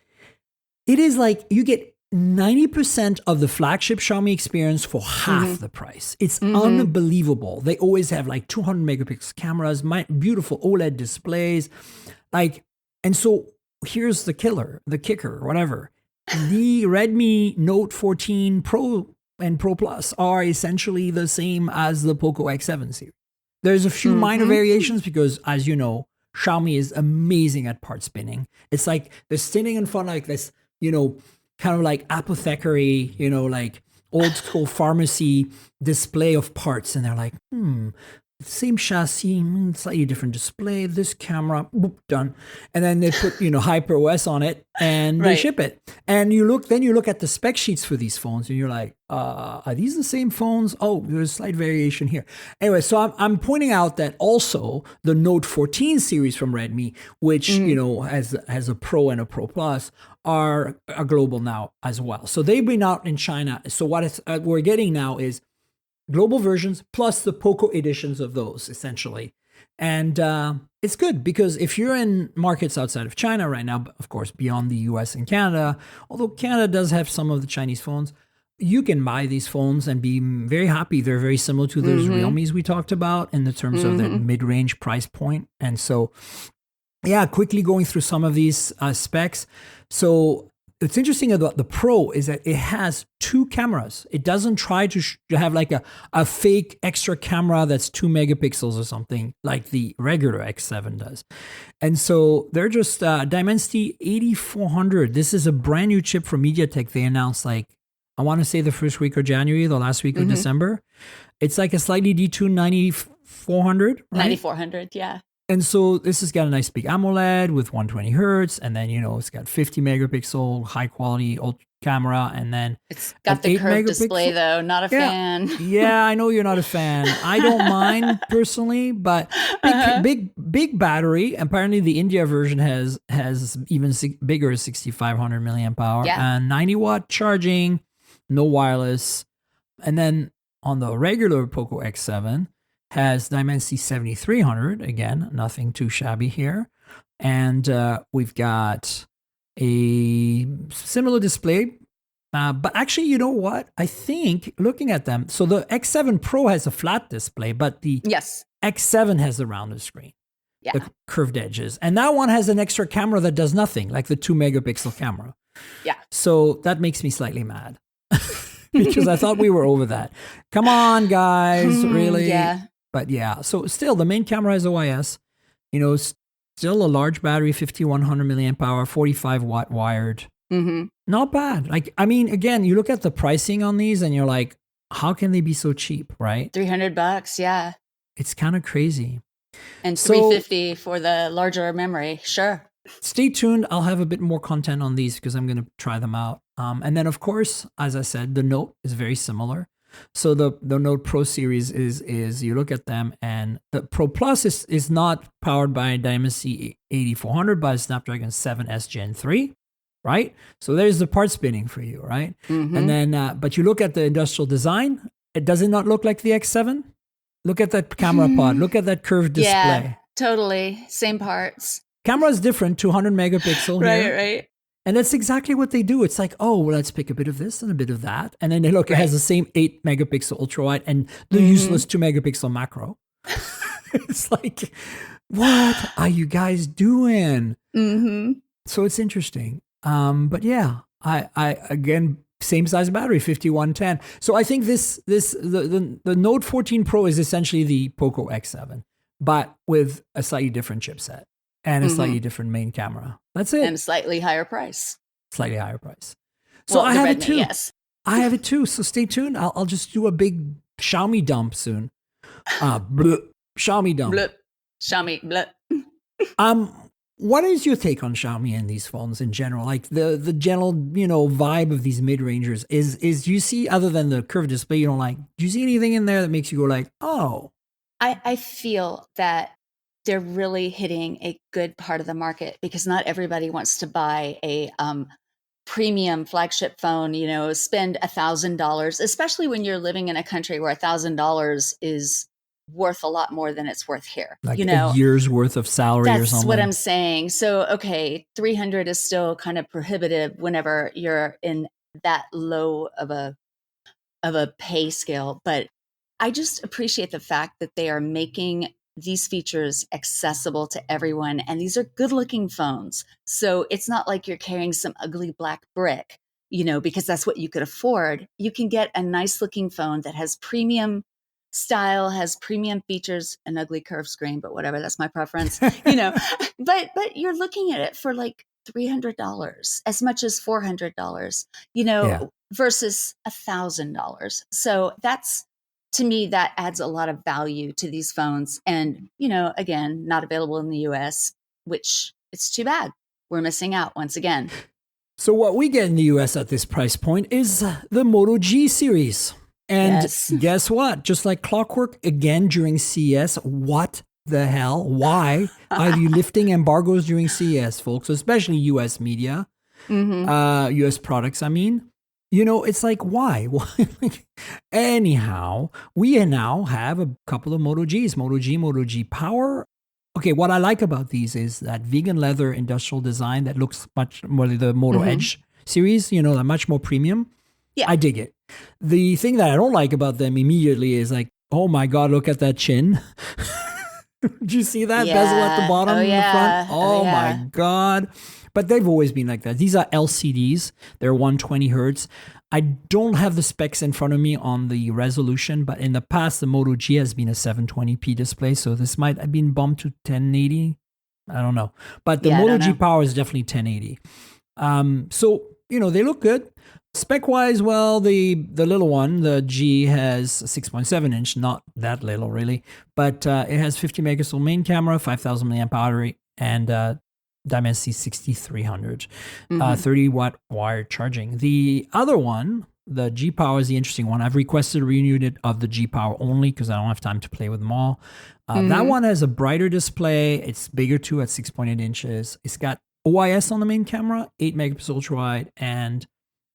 it is like you get 90% of the flagship Xiaomi experience for half the price. It's unbelievable. They always have like 200 megapixel cameras, beautiful OLED displays. And so here's the kicker, whatever. The Redmi Note 14 Pro and Pro Plus are essentially the same as the Poco X7 series. There's a few minor variations because, as you know, Xiaomi is amazing at part spinning. It's like they're standing in front like this, kind of like apothecary, like old school pharmacy display of parts. And they're like, same chassis, slightly different display, this camera, boop, done. And then they put, HyperOS on it and they ship it. And you look at the spec sheets for these phones and you're like, are these the same phones? Oh, there's a slight variation here. Anyway, so I'm pointing out that also the Note 14 series from Redmi, which, has a Pro and a Pro Plus, are global now as well. So they've been out in China. So what we're getting now is global versions plus the Poco editions of those, essentially. And it's good because if you're in markets outside of China right now, of course, beyond the US and Canada, although Canada does have some of the Chinese phones, you can buy these phones and be very happy. They're very similar to those Realmes we talked about in the terms of that mid-range price point. And so, quickly going through some of these specs. So what's interesting about the Pro is that it has two cameras. It doesn't try to have like a fake extra camera that's 2 megapixels or something like the regular X7 does. And so they're just Dimensity 8400. This is a brand new chip from MediaTek. They announced I want to say the first week of January, the last week of December. It's like a slightly detuned 9400, right? 9400, yeah. And so this has got a nice big AMOLED with 120 hertz, and then it's got 50 megapixel high quality ultra camera, and then it's got the curved display though. Not a fan. Yeah, I know you're not a fan. I don't mind personally, but big battery. Apparently, the India version has even bigger 6,500 milliamp hour and 90-watt charging, no wireless, and then on the regular Poco X7. Has Dimensity 7300, again, nothing too shabby here. And we've got a similar display. But actually, you know what? I think looking at them, so the X7 Pro has a flat display, but the X7 has the rounded screen, the curved edges. And that one has an extra camera that does nothing, like the 2 megapixel camera. Yeah. So that makes me slightly mad because I thought we were over that. Come on, guys, really? Yeah. But so still the main camera is OIS, still a large battery, 5,100 milliamp hour, 45 watt wired. Not bad. Again, you look at the pricing on these and you're like, how can they be so cheap, right? $300, yeah. It's kind of crazy. And $350 for the larger memory, sure. Stay tuned. I'll have a bit more content on these because I'm going to try them out. And then, of course, as I said, the Note is very similar. So the Note Pro series is you look at them, and the Pro Plus is not powered by Dimensity 8400 but Snapdragon 7S Gen 3, right? So there's the part spinning for you, right? And then but you look at the industrial design, does it not look like the X7? Look at that camera pod, look at that curved display. Yeah, totally. Same parts. Camera is different, 200 megapixel here. Right. And that's exactly what they do. It's like, oh, well, let's pick a bit of this and a bit of that. And then they look, it has the same 8 megapixel ultra wide and the useless 2 megapixel macro. It's like, what are you guys doing? So it's interesting. But yeah, I again, same size battery, 5110. So I think the Note 14 Pro is essentially the Poco X7, but with a slightly different chipset. And a slightly different main camera. That's it. And a slightly higher price. Slightly higher price. So I have it too. Yes. I have it too. So stay tuned. I'll just do a big Xiaomi dump soon. Xiaomi dump. Blip. Xiaomi. Blip. What is your take on Xiaomi and these phones in general? Like the general, vibe of these mid-rangers is you see, other than the curved display, do you see anything in there that makes you go like, oh? I feel that they're really hitting a good part of the market because not everybody wants to buy a premium flagship phone, spend $1,000, especially when you're living in a country where $1,000 is worth a lot more than it's worth here. Like a year's worth of salary or something. That's what I'm saying. So, okay, 300 is still kind of prohibitive whenever you're in that low of a pay scale, but I just appreciate the fact that they are making these features accessible to everyone. And these are good looking phones. So it's not like you're carrying some ugly black brick, because that's what you could afford. You can get a nice looking phone that has premium style, has premium features, an ugly curved screen, but whatever, that's my preference, but you're looking at it for like $300, as much as $400, versus $1,000. So that's, to me, that adds a lot of value to these phones. And, again, not available in the US, which it's too bad. We're missing out once again. So what we get in the US at this price point is the Moto G series. And guess what? Just like clockwork, again, during CES, what the hell? Why are you lifting embargoes during CES, folks? Especially US media, US products, I mean. It's like, why? Anyhow, we now have a couple of Moto Gs, Moto G Power. Okay, what I like about these is that vegan leather industrial design that looks much more like the Moto Edge series, they're much more premium. Yeah. I dig it. The thing that I don't like about them immediately is like, oh my God, look at that chin. Did you see that bezel at the bottom and the front? Oh my God. But they've always been like that. These are LCDs. They're 120 hertz. I don't have the specs in front of me on the resolution, but in the past, the Moto G has been a 720p display. So this might have been bumped to 1080. I don't know. But the Moto G Power is definitely 1080. So, they look good. Spec-wise, well, the little one, the G, has a 6.7 inch, not that little really, but it has 50 megapixel main camera, 5,000 milliamp battery, and Dimensity 6300, 30 watt wired charging. The other one, the G Power, is the interesting one. I've requested a reunit of the G Power only because I don't have time to play with them all. That one has a brighter display. It's bigger too at 6.8 inches. It's got OIS on the main camera, 8 megapixel ultra wide, and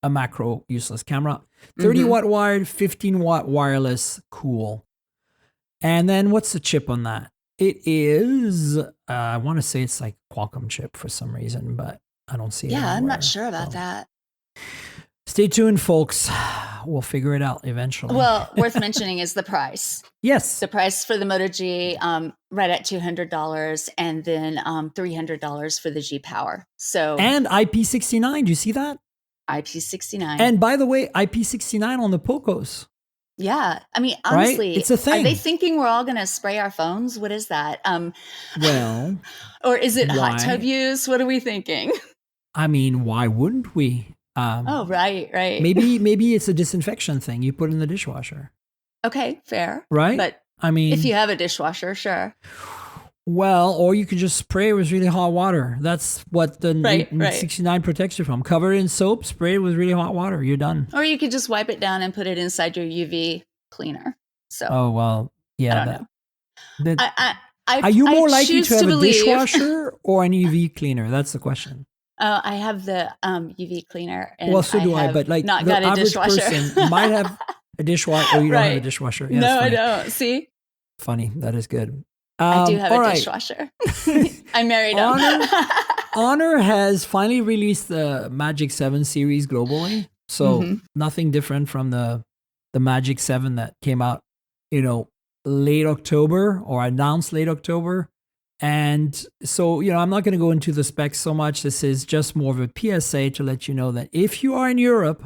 a macro useless camera. 30 watt wired, 15 watt wireless, cool. And then what's the chip on that? It is, I want to say it's like Qualcomm chip for some reason, but I don't see it. Yeah, I'm not sure about that. Stay tuned, folks. We'll figure it out eventually. Well, worth mentioning is the price. Yes. The price for the Moto G, right at $200, and then $300 for the G Power. So, and IP69, do you see that? IP69. And by the way, IP69 on the Pocos. Yeah. I mean, honestly, right? It's a thing. Are they thinking we're all going to spray our phones? What is that? Well, or is it hot tub use? What are we thinking? I mean, why wouldn't we? Right. Maybe it's a disinfection thing. You put in the dishwasher. Okay, fair. Right? But I mean, if you have a dishwasher, sure. Well, or you could just spray it with really hot water. That's what the 69 protects you from. Cover it in soap, spray it with really hot water. You're done. Or you could just wipe it down and put it inside your UV cleaner. So. Oh, well, yeah. I don't know. Are you more likely to have a dishwasher or an UV cleaner? That's the question. I have the UV cleaner. And well, so do I, but like not the got a average dishwasher. person might have a dishwasher or you don't have a dishwasher. Yeah, no, I don't. See? Funny. That is good. I do have a dishwasher. I married him. Honor has finally released the Magic 7 series globally. So nothing different from the Magic 7 that came out, late October or announced late October. And so, I'm not going to go into the specs so much. This is just more of a PSA to let you know that if you are in Europe,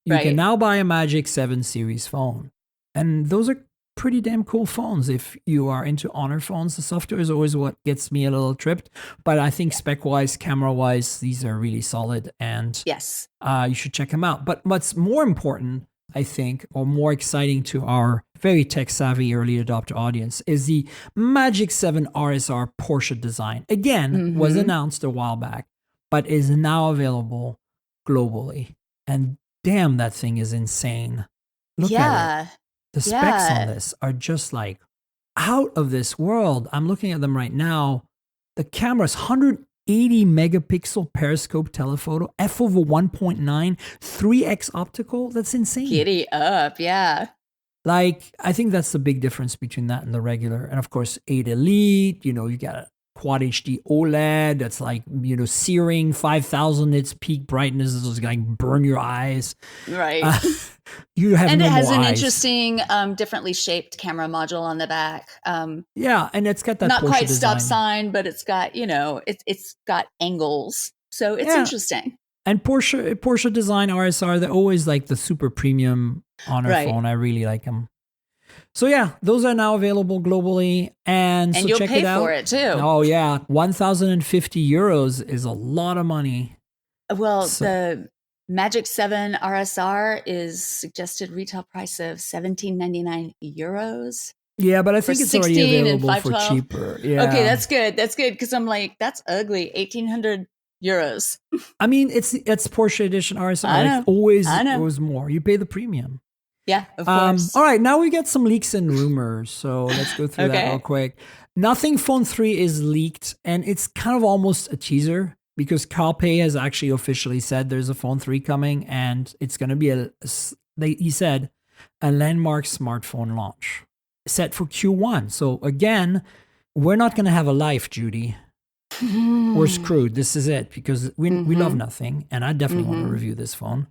you can now buy a Magic 7 series phone. And those are pretty damn cool phones. If you are into Honor phones, the software is always what gets me a little tripped. But I think spec-wise, camera-wise, these are really solid. And yes, you should check them out. But what's more important I think, or more exciting to our very tech savvy early adopter audience, is the Magic 7 RSR Porsche design. Again, was announced a while back, but is now available globally. And damn, that thing is insane. Look at it. The specs on this are just like out of this world. I'm looking at them right now. The camera's 180 megapixel periscope telephoto, f over 1.9, 3x optical. That's insane. Giddy up, yeah. Like, I think that's the big difference between that and the regular. And of course, 8 Elite, you know, you got a Quad HD OLED that's like, you know, searing 5,000 its peak brightness is going to burn your eyes. Right. You have and no it has an eyes. Interesting, differently shaped camera module on the back. Yeah, and it's got that not Porsche quite design. stop sign, but it's got, you know, it's got angles, so it's interesting. And Porsche design RSR, they're always like the super premium on our phone. I really like them. So yeah, those are now available globally, and so you'll check pay it out. for it too. Oh yeah, 1,050 euros is a lot of money. Well, the Magic 7 RSR is suggested retail price of 17.99 euros. Yeah, but I think it's already available for cheaper. Yeah. Okay, that's good. That's good, because I'm like, that's ugly. 1,800 euros. I mean, it's Porsche edition RSR. I know. Like, always, I know. it was more. You pay the premium. Yeah, of course. All right, now we get some leaks and rumors. So let's go through that real quick. Nothing Phone 3 is leaked, and it's kind of almost a teaser because Carl Pei has actually officially said there's a Phone 3 coming, and it's going to be he said, a landmark smartphone launch set for Q1. So again, we're not going to have a life, Judy. We're screwed. This is it, because we love Nothing, and I definitely want to review this phone.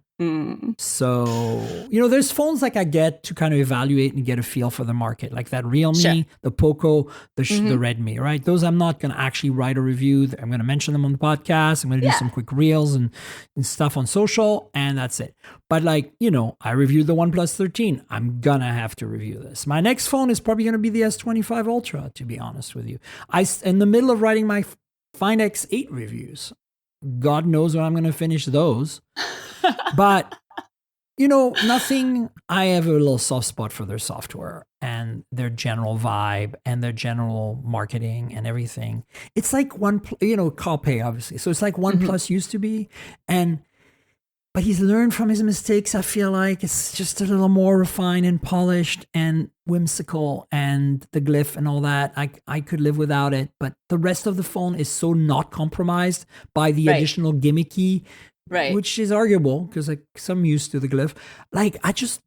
So, you know, there's phones like I get to kind of evaluate and get a feel for the market, like that Realme, the Poco, the Redmi, right? Those I'm not going to actually write a review. I'm going to mention them on the podcast. I'm going to do some quick reels and stuff on social, and that's it. But like, you know, I reviewed the OnePlus 13. I'm going to have to review this. My next phone is probably going to be the S25 Ultra, to be honest with you. In the middle of writing my Find X8 reviews. God knows when I'm going to finish those. But, you know, Nothing, I have a little soft spot for their software and their general vibe and their general marketing and everything. It's like Carl Pei, obviously. So it's like OnePlus used to be. But he's learned from his mistakes, I feel like. It's just a little more refined and polished and whimsical, and the glyph and all that. I could live without it. But the rest of the phone is so not compromised by the additional gimmicky, which is arguable because like I'm used to the glyph. Like I just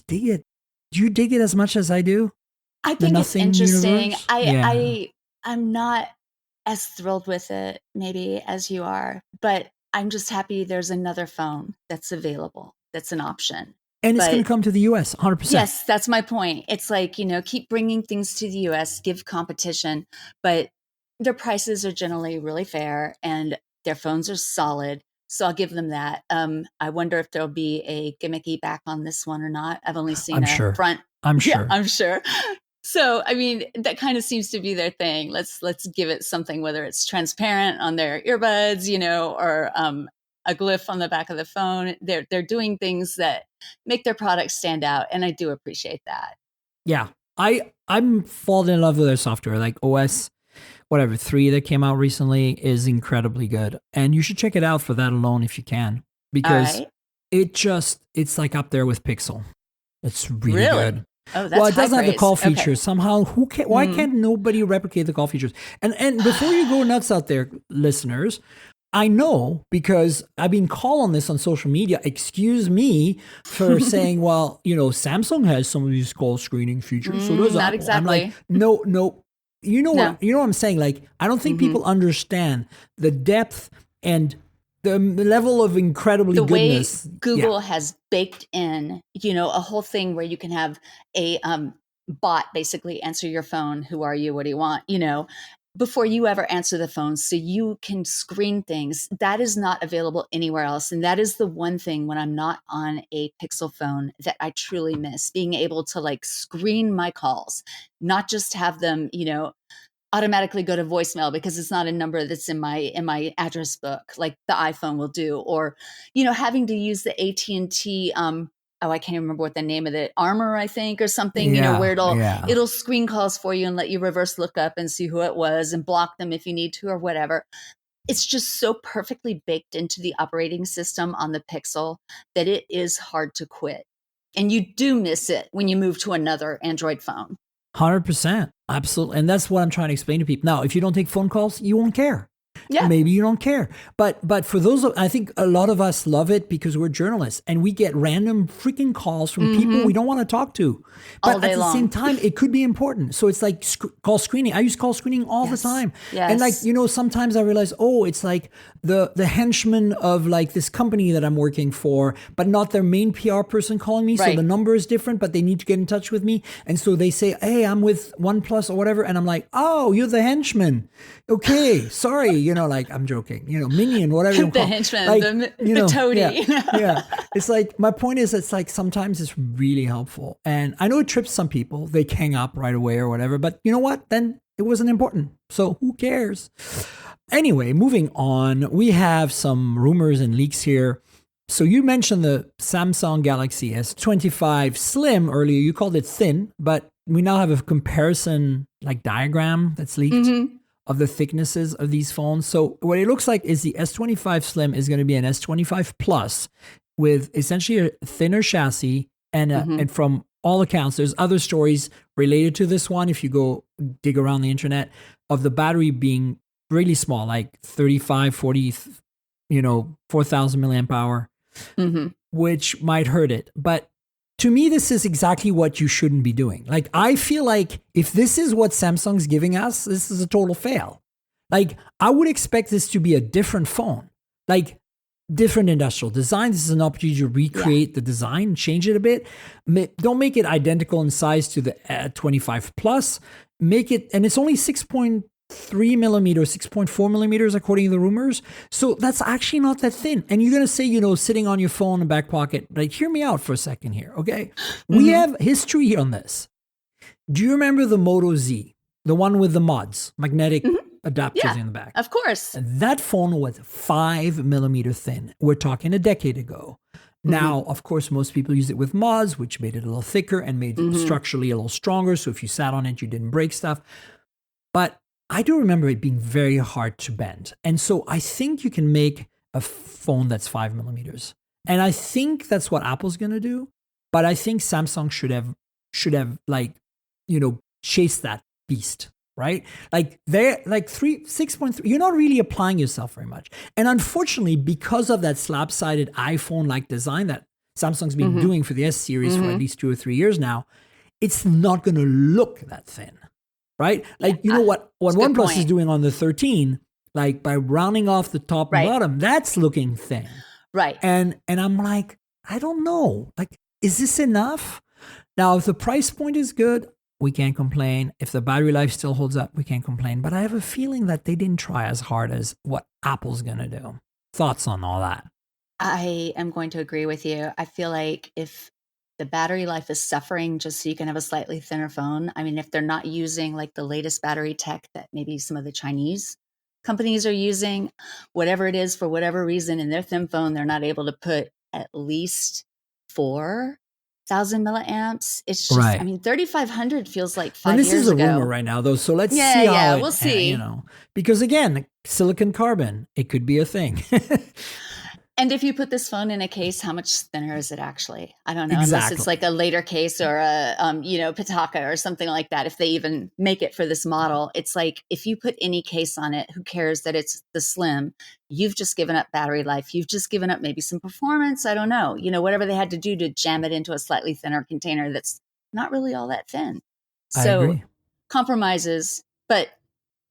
dig it. Do you dig it as much as I do? I think it's interesting. Universe? I'm not as thrilled with it maybe as you are, but I'm just happy there's another phone that's available. That's an option. And it's going to come to the US, 100%. Yes, that's my point. It's like, you know, keep bringing things to the US, give competition, but their prices are generally really fair and their phones are solid. So I'll give them that. I wonder if there'll be a gimmicky back on this one or not. I've only seen front. I'm sure. Yeah, I'm sure. So, I mean, that kind of seems to be their thing. Let's give it something, whether it's transparent on their earbuds, you know, or a glyph on the back of the phone. They're doing things that make their products stand out, and I do appreciate that. Yeah, I'm falling in love with their software. Like OS, 3 that came out recently is incredibly good, and you should check it out for that alone if you can, because it's like up there with Pixel. It's really good. Oh, that's it doesn't have the call features. Okay. Somehow, why can't nobody replicate the call features? And before you go nuts out there, listeners, I know because I've been called on this on social media. Excuse me for saying, well, you know, Samsung has some of these call screening features. So does not Apple. exactly. I'm like, no. You know what I'm saying? Like, I don't think people understand the depth and the level of incredibly goodness. Way Google has baked in, you know, a whole thing where you can have a bot basically answer your phone. Who are you? What do you want? You know, before you ever answer the phone, so you can screen things. That is not available anywhere else. And that is the one thing when I'm not on a Pixel phone that I truly miss, being able to like screen my calls, not just have them, you know, automatically go to voicemail because it's not a number that's in my address book like the iPhone will do, or, you know, having to use the AT&T I can't remember what the name of it, Armor, I think, or something, where it'll screen calls for you and let you reverse look up and see who it was and block them if you need to or whatever. It's just so perfectly baked into the operating system on the Pixel that it is hard to quit. And you do miss it when you move to another Android phone. 100%. Absolutely. And that's what I'm trying to explain to people. Now, if you don't take phone calls, you won't care. Yeah. Maybe you don't care. But for those, I think a lot of us love it because we're journalists and we get random freaking calls from people we don't want to talk to. But at the same time, it could be important. So it's like call screening. I use call screening all the time. Yes. And like, sometimes I realize, it's like the henchman of like this company that I'm working for, but not their main PR person calling me. Right. So the number is different, but they need to get in touch with me. And so they say, hey, I'm with OnePlus or whatever. And I'm like, oh, you're the henchman. Okay, sorry. Like I'm joking, minion, whatever you the call henchman, like, the toady. Yeah. It's like, my point is, it's like sometimes it's really helpful. And I know it trips some people. They hang up right away or whatever. But you know what? Then it wasn't important. So who cares? Anyway, moving on. We have some rumors and leaks here. So you mentioned the Samsung Galaxy S25 Slim earlier. You called it thin, but we now have a comparison like diagram that's leaked. Of the thicknesses of these phones. So what it looks like is the S25 Slim is going to be an S25 Plus with essentially a thinner chassis. And from all accounts, there's other stories related to this one. If you go dig around the internet, of the battery being really small, like 35, 40, 4,000 milliamp hour, which might hurt it. But to me, this is exactly what you shouldn't be doing. Like, I feel like if this is what Samsung's giving us, this is a total fail. Like, I would expect this to be a different phone, like different industrial design. This is an opportunity to recreate the design, change it a bit. Don't make it identical in size to the 25 Plus. Make it, and it's only 6.3 millimeters, 6.4 millimeters, according to the rumors. So that's actually not that thin. And you're going to say, sitting on your phone in the back pocket, like, hear me out for a second here, okay? We have history on this. Do you remember the Moto Z, the one with the mods, magnetic adapters in the back? Of course. That phone was 5 millimeter thin. We're talking a decade ago. Now, of course, most people use it with mods, which made it a little thicker and made it structurally a little stronger. So if you sat on it, you didn't break stuff. But I do remember it being very hard to bend. And so I think you can make a phone that's 5 millimeters. And I think that's what Apple's going to do. But I think Samsung should have chased that beast, right? Like they're like 6.3, you're not really applying yourself very much. And unfortunately, because of that slab-sided iPhone-like design that Samsung's been doing for the S series for at least 2 or 3 years now, it's not going to look that thin. Right? Like, what OnePlus is doing on the 13, like by rounding off the top and bottom, that's looking thin. Right. And I'm like, I don't know. Like, is this enough? Now, if the price point is good, we can't complain. If the battery life still holds up, we can't complain. But I have a feeling that they didn't try as hard as what Apple's going to do. Thoughts on all that? I am going to agree with you. I feel like if the battery life is suffering just so you can have a slightly thinner phone. I mean, if they're not using like the latest battery tech that maybe some of the Chinese companies are using, whatever it is, for whatever reason, in their thin phone, they're not able to put at least 4,000 milliamps. It's just, I mean, 3,500 feels like 5 years ago. And this is a rumor right now, though. So let's see how we'll see. Because again, silicon carbon, it could be a thing. And if you put this phone in a case, how much thinner is it actually? I don't know, exactly. Unless it's like a later case or a, Pitaka or something like that. If they even make it for this model, it's like, if you put any case on it, who cares that it's the Slim? You've just given up battery life. You've just given up maybe some performance. I don't know, whatever they had to do to jam it into a slightly thinner container that's not really all that thin. So compromises, but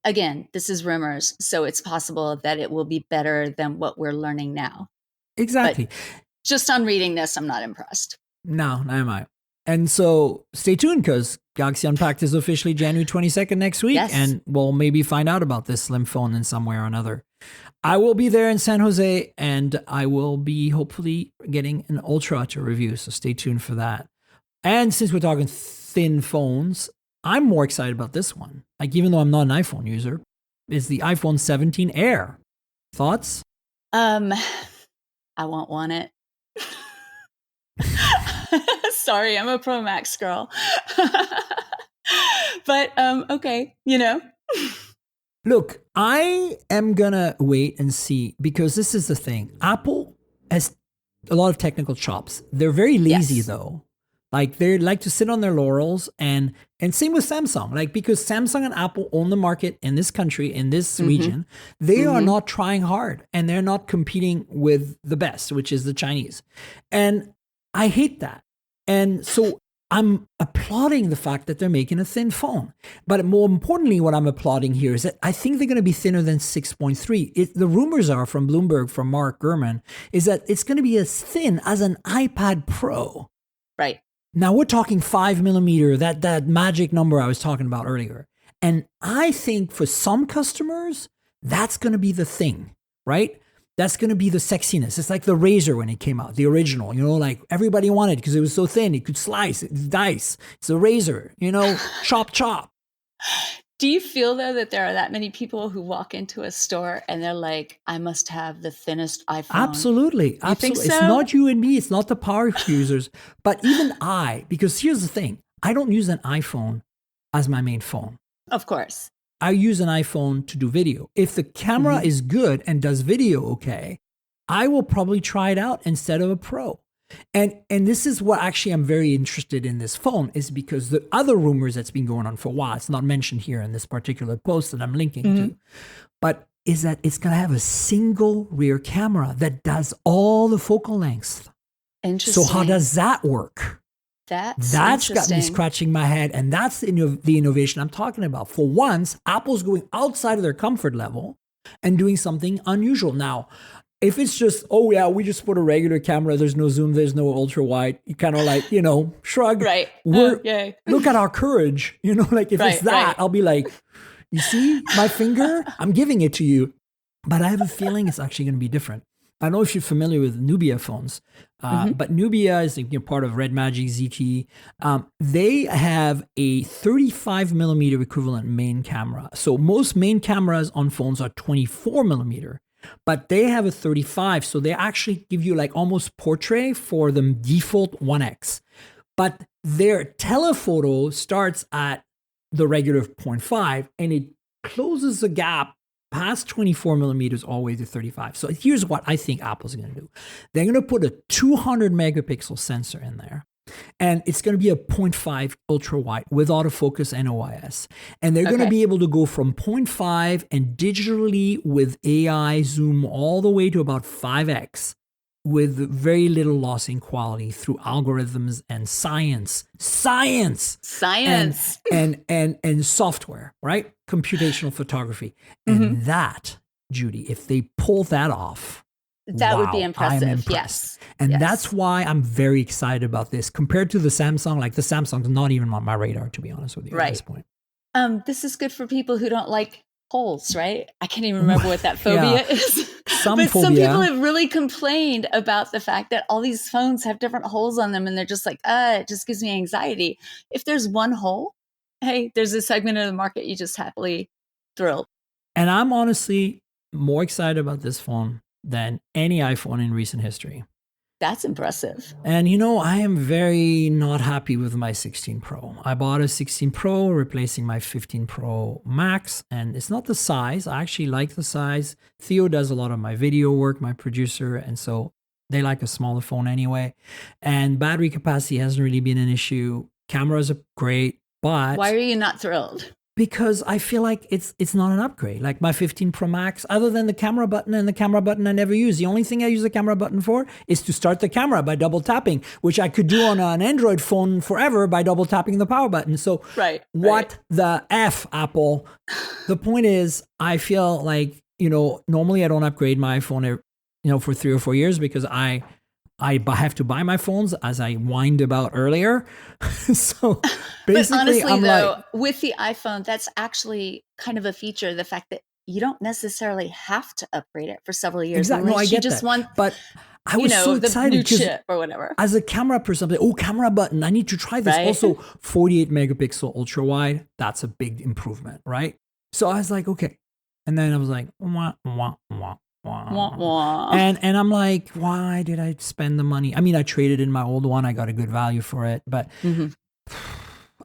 again, this is rumors. So it's possible that it will be better than what we're learning now. Exactly. But just on reading this, I'm not impressed. No, neither am I. And so stay tuned because Galaxy Unpacked is officially January 22nd next week. Yes. And we'll maybe find out about this slim phone in some way or another. I will be there in San Jose and I will be hopefully getting an Ultra to review. So stay tuned for that. And since we're talking thin phones, I'm more excited about this one. Like, even though I'm not an iPhone user, is the iPhone 17 Air. Thoughts? I won't want it. Sorry, I'm a Pro Max girl. But okay, Look, I am gonna wait and see because this is the thing. Apple has a lot of technical chops. They're very lazy Yes. though. Like they like to sit on their laurels and same with Samsung. Like because Samsung and Apple own the market in this country, in this region, they are not trying hard and they're not competing with the best, which is the Chinese. And I hate that. And so I'm applauding the fact that they're making a thin phone. But more importantly, what I'm applauding here is that I think they're going to be thinner than 6.3. The rumors are from Bloomberg, from Mark Gurman, is that it's going to be as thin as an iPad Pro. Right. Now we're talking 5mm, that magic number I was talking about earlier. And I think for some customers, that's going to be the thing, right? That's going to be the sexiness. It's like the Razor when it came out, the original, like everybody wanted because it was so thin. It could slice, it's dice. It's a Razor, chop, chop. Do you feel though that there are that many people who walk into a store and they're like, I must have the thinnest iPhone? Absolutely. You think so? It's not you and me. It's not the power users, but even because here's the thing. I don't use an iPhone as my main phone. Of course. I use an iPhone to do video. If the camera is good and does video okay, I will probably try it out instead of a Pro. And this is what actually I'm very interested in this phone is because the other rumors that's been going on for a while, it's not mentioned here in this particular post that I'm linking to, but is that it's going to have a single rear camera that does all the focal lengths. Interesting. So how does that work? That's got me scratching my head. And that's the innovation I'm talking about. For once, Apple's going outside of their comfort level and doing something unusual. Now, if it's just, oh yeah, we just put a regular camera, there's no zoom, there's no ultra wide, you kind of like, shrug. Right. Yay. Look at our courage. Like if it's that, I'll be like, you see my finger? I'm giving it to you. But I have a feeling it's actually going to be different. I don't know if you're familiar with Nubia phones, but Nubia is part of Red Magic ZT. They have a 35mm equivalent main camera. So most main cameras on phones are 24mm, but they have a 35. So they actually give you like almost portrait for the default 1X. But their telephoto starts at the regular 0.5 and it closes the gap past 24mm all the way to 35. So here's what I think Apple's going to do. They're going to put a 200 megapixel sensor in there. And it's going to be a 0.5 ultra wide with autofocus and OIS. And they're going to be able to go from 0.5 and digitally with AI zoom all the way to about 5x with very little loss in quality through algorithms and science. And software, right? Computational photography. And that, Judy, if they pull that off, that would be impressive. I'm impressed. And that's why I'm very excited about this compared to the Samsung. Like the Samsung's not even on my radar, to be honest with you at this point. This is good for people who don't like holes, right? I can't even remember what that phobia is. Some people have really complained about the fact that all these phones have different holes on them and they're just like, it just gives me anxiety. If there's one hole, hey, there's a segment of the market you just happily thrilled. And I'm honestly more excited about this phone than any iPhone in recent history. That's impressive. And I am very not happy with my 16 Pro. I bought a 16 Pro replacing my 15 Pro Max, and it's not the size. I actually like the size. Theo does a lot of my video work, my producer, and so they like a smaller phone anyway. And battery capacity hasn't really been an issue. Cameras are great, but why are you not thrilled? Because I feel like it's not an upgrade. Like my 15 Pro Max, other than the camera button, and the camera button I never use. The only thing I use the camera button for is to start the camera by double tapping, which I could do on an Android phone forever by double tapping the power button. So what the F, Apple? The point is, I feel like, normally I don't upgrade my iPhone, for 3 or 4 years because I have to buy my phones, as I whined about earlier. So basically, but honestly, I'm with the iPhone, that's actually kind of a feature. The fact that you don't necessarily have to upgrade it for several years. Exactly. No, I get that. But I was so excited new chip or whatever. As a camera person, I'm like, camera button, I need to try this. Right? Also, 48 megapixel ultra wide. That's a big improvement, right? So I was like, okay. And then I was like, wah, wah, wah. Wah, wah. And I'm like, why did I spend the money? I mean, I traded in my old one. I got a good value for it, but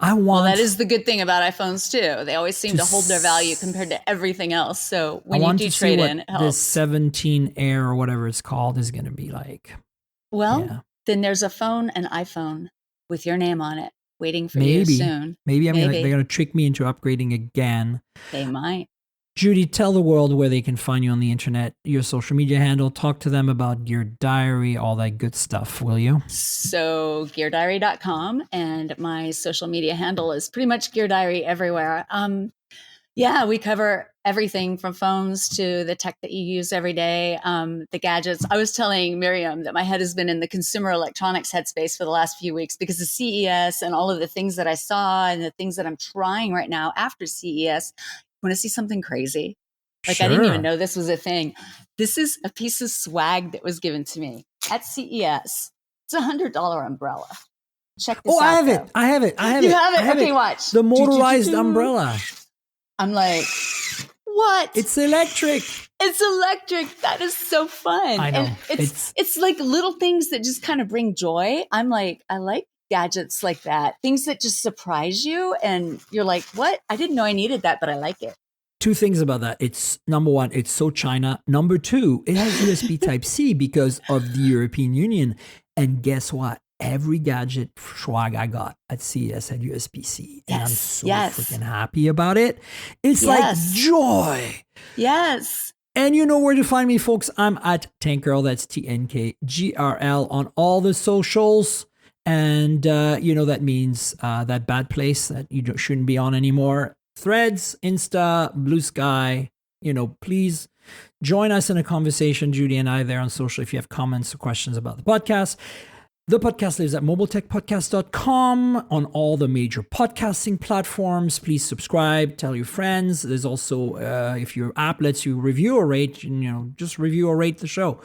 I want. Well, that is the good thing about iPhones too. They always seem to hold their value compared to everything else. So when you do trade in, it helps. This 17 Air or whatever it's called is going to be like. Well, then there's an iPhone with your name on it waiting for you soon. Maybe they're going to trick me into upgrading again. They might. Judy, tell the world where they can find you on the internet, your social media handle. Talk to them about Gear Diary, all that good stuff, will you? So geardiary.com, and my social media handle is pretty much Gear Diary everywhere. Yeah, we cover everything from phones to the tech that you use every day, the gadgets. I was telling Miriam that my head has been in the consumer electronics headspace for the last few weeks because of CES and all of the things that I saw and the things that I'm trying right now after CES. Want to see something crazy? Like, I didn't even know this was a thing. This is a piece of swag that was given to me at CES. It's a $100 umbrella. Check this out. I have it. I have it. You have it? Okay, watch. The motorized umbrella. I'm like, what? It's electric. It's electric. That is so fun. I know. And it's like little things that just kind of bring joy. I'm like, I like gadgets like that, things that just surprise you and you're like, what? I didn't know I needed that, but I like it. Two things about that. It's number one, it's so China. Number two, it has USB Type-C because of the European Union. And guess what? Every gadget swag I got at CES had USB-C. And I'm so freaking happy about it. It's like joy. Yes. And you know where to find me, folks. I'm at Tankgirl. That's TNKGRL on all the socials. And, that means that bad place that you shouldn't be on anymore. Threads, Insta, Blue Sky, please join us in a conversation, Judy and I, there on social if you have comments or questions about the podcast. The podcast lives at mobiletechpodcast.com on all the major podcasting platforms. Please subscribe, tell your friends. There's also, if your app lets you review or rate, just review or rate the show.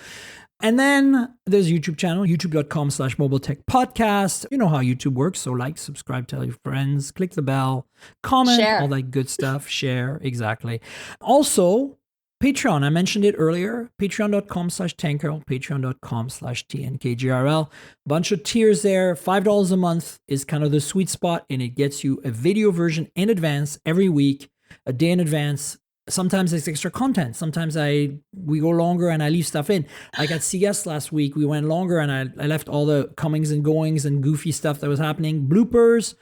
And then there's a YouTube channel, youtube.com/mobiletechpodcast. You know how YouTube works. So like, subscribe, tell your friends, click the bell, comment, share. All that good stuff. Share, exactly. Also, Patreon. I mentioned it earlier. Patreon.com/Tankgirl, Patreon.com/TNKGRL. Bunch of tiers there. $5 a month is kind of the sweet spot, and it gets you a video version in advance every week, a day in advance. Sometimes it's extra content. Sometimes we go longer and I leave stuff in. Like at CES last week, we went longer and I left all the comings and goings and goofy stuff that was happening, bloopers,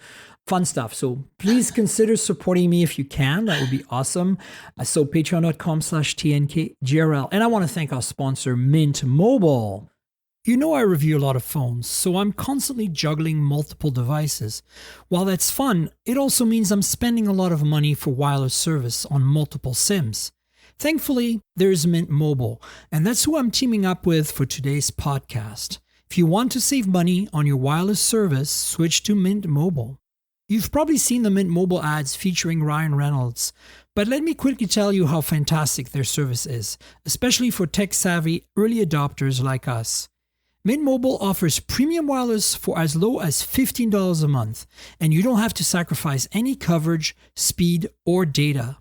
fun stuff. So please consider supporting me if you can. That would be awesome. So patreon.com/TNKGRL. And I want to thank our sponsor, Mint Mobile. You know I review a lot of phones, so I'm constantly juggling multiple devices. While that's fun, it also means I'm spending a lot of money for wireless service on multiple SIMs. Thankfully, there's Mint Mobile, and that's who I'm teaming up with for today's podcast. If you want to save money on your wireless service, switch to Mint Mobile. You've probably seen the Mint Mobile ads featuring Ryan Reynolds, but let me quickly tell you how fantastic their service is, especially for tech-savvy early adopters like us. Mint Mobile offers premium wireless for as low as $15 a month, and you don't have to sacrifice any coverage, speed, or data.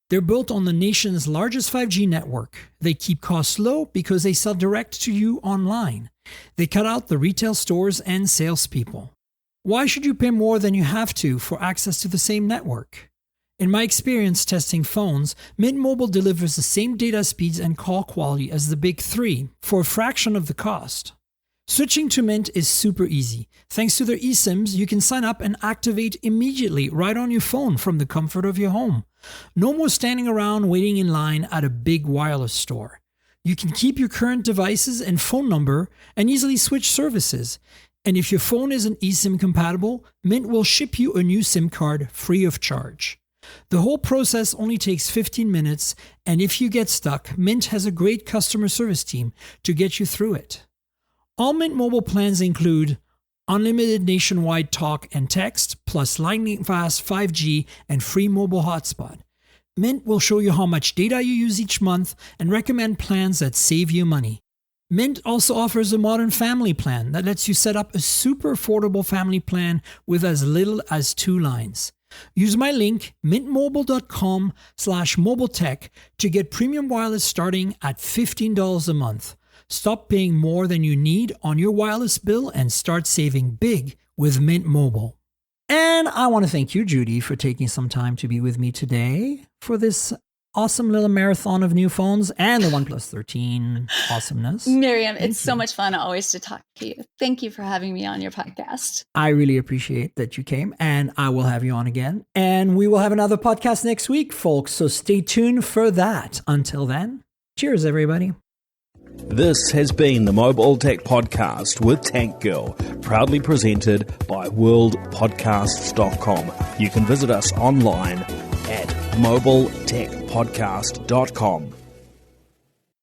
They're built on the nation's largest 5G network. They keep costs low because they sell direct to you online. They cut out the retail stores and salespeople. Why should you pay more than you have to for access to the same network? In my experience testing phones, Mint Mobile delivers the same data speeds and call quality as the big three for a fraction of the cost. Switching to Mint is super easy. Thanks to their eSIMs, you can sign up and activate immediately right on your phone from the comfort of your home. No more standing around waiting in line at a big wireless store. You can keep your current devices and phone number and easily switch services. And if your phone isn't eSIM compatible, Mint will ship you a new SIM card free of charge. The whole process only takes 15 minutes, and if you get stuck, Mint has a great customer service team to get you through it. All Mint Mobile plans include unlimited nationwide talk and text, plus lightning-fast 5G and free mobile hotspot. Mint will show you how much data you use each month and recommend plans that save you money. Mint also offers a modern family plan that lets you set up a super affordable family plan with as little as 2 lines. Use my link, mintmobile.com/mobiletech to get premium wireless starting at $15 a month. Stop paying more than you need on your wireless bill and start saving big with Mint Mobile. And I want to thank you, Judy, for taking some time to be with me today for this awesome little marathon of new phones and the OnePlus 13 awesomeness. Miriam, it's so much fun always to talk to you. Thank you for having me on your podcast. I really appreciate that you came, and I will have you on again. And we will have another podcast next week, folks, so stay tuned for that. Until then, cheers, everybody. This has been the Mobile Tech Podcast with Tank Girl, proudly presented by worldpodcasts.com. You can visit us online at mobiletechpodcast.com.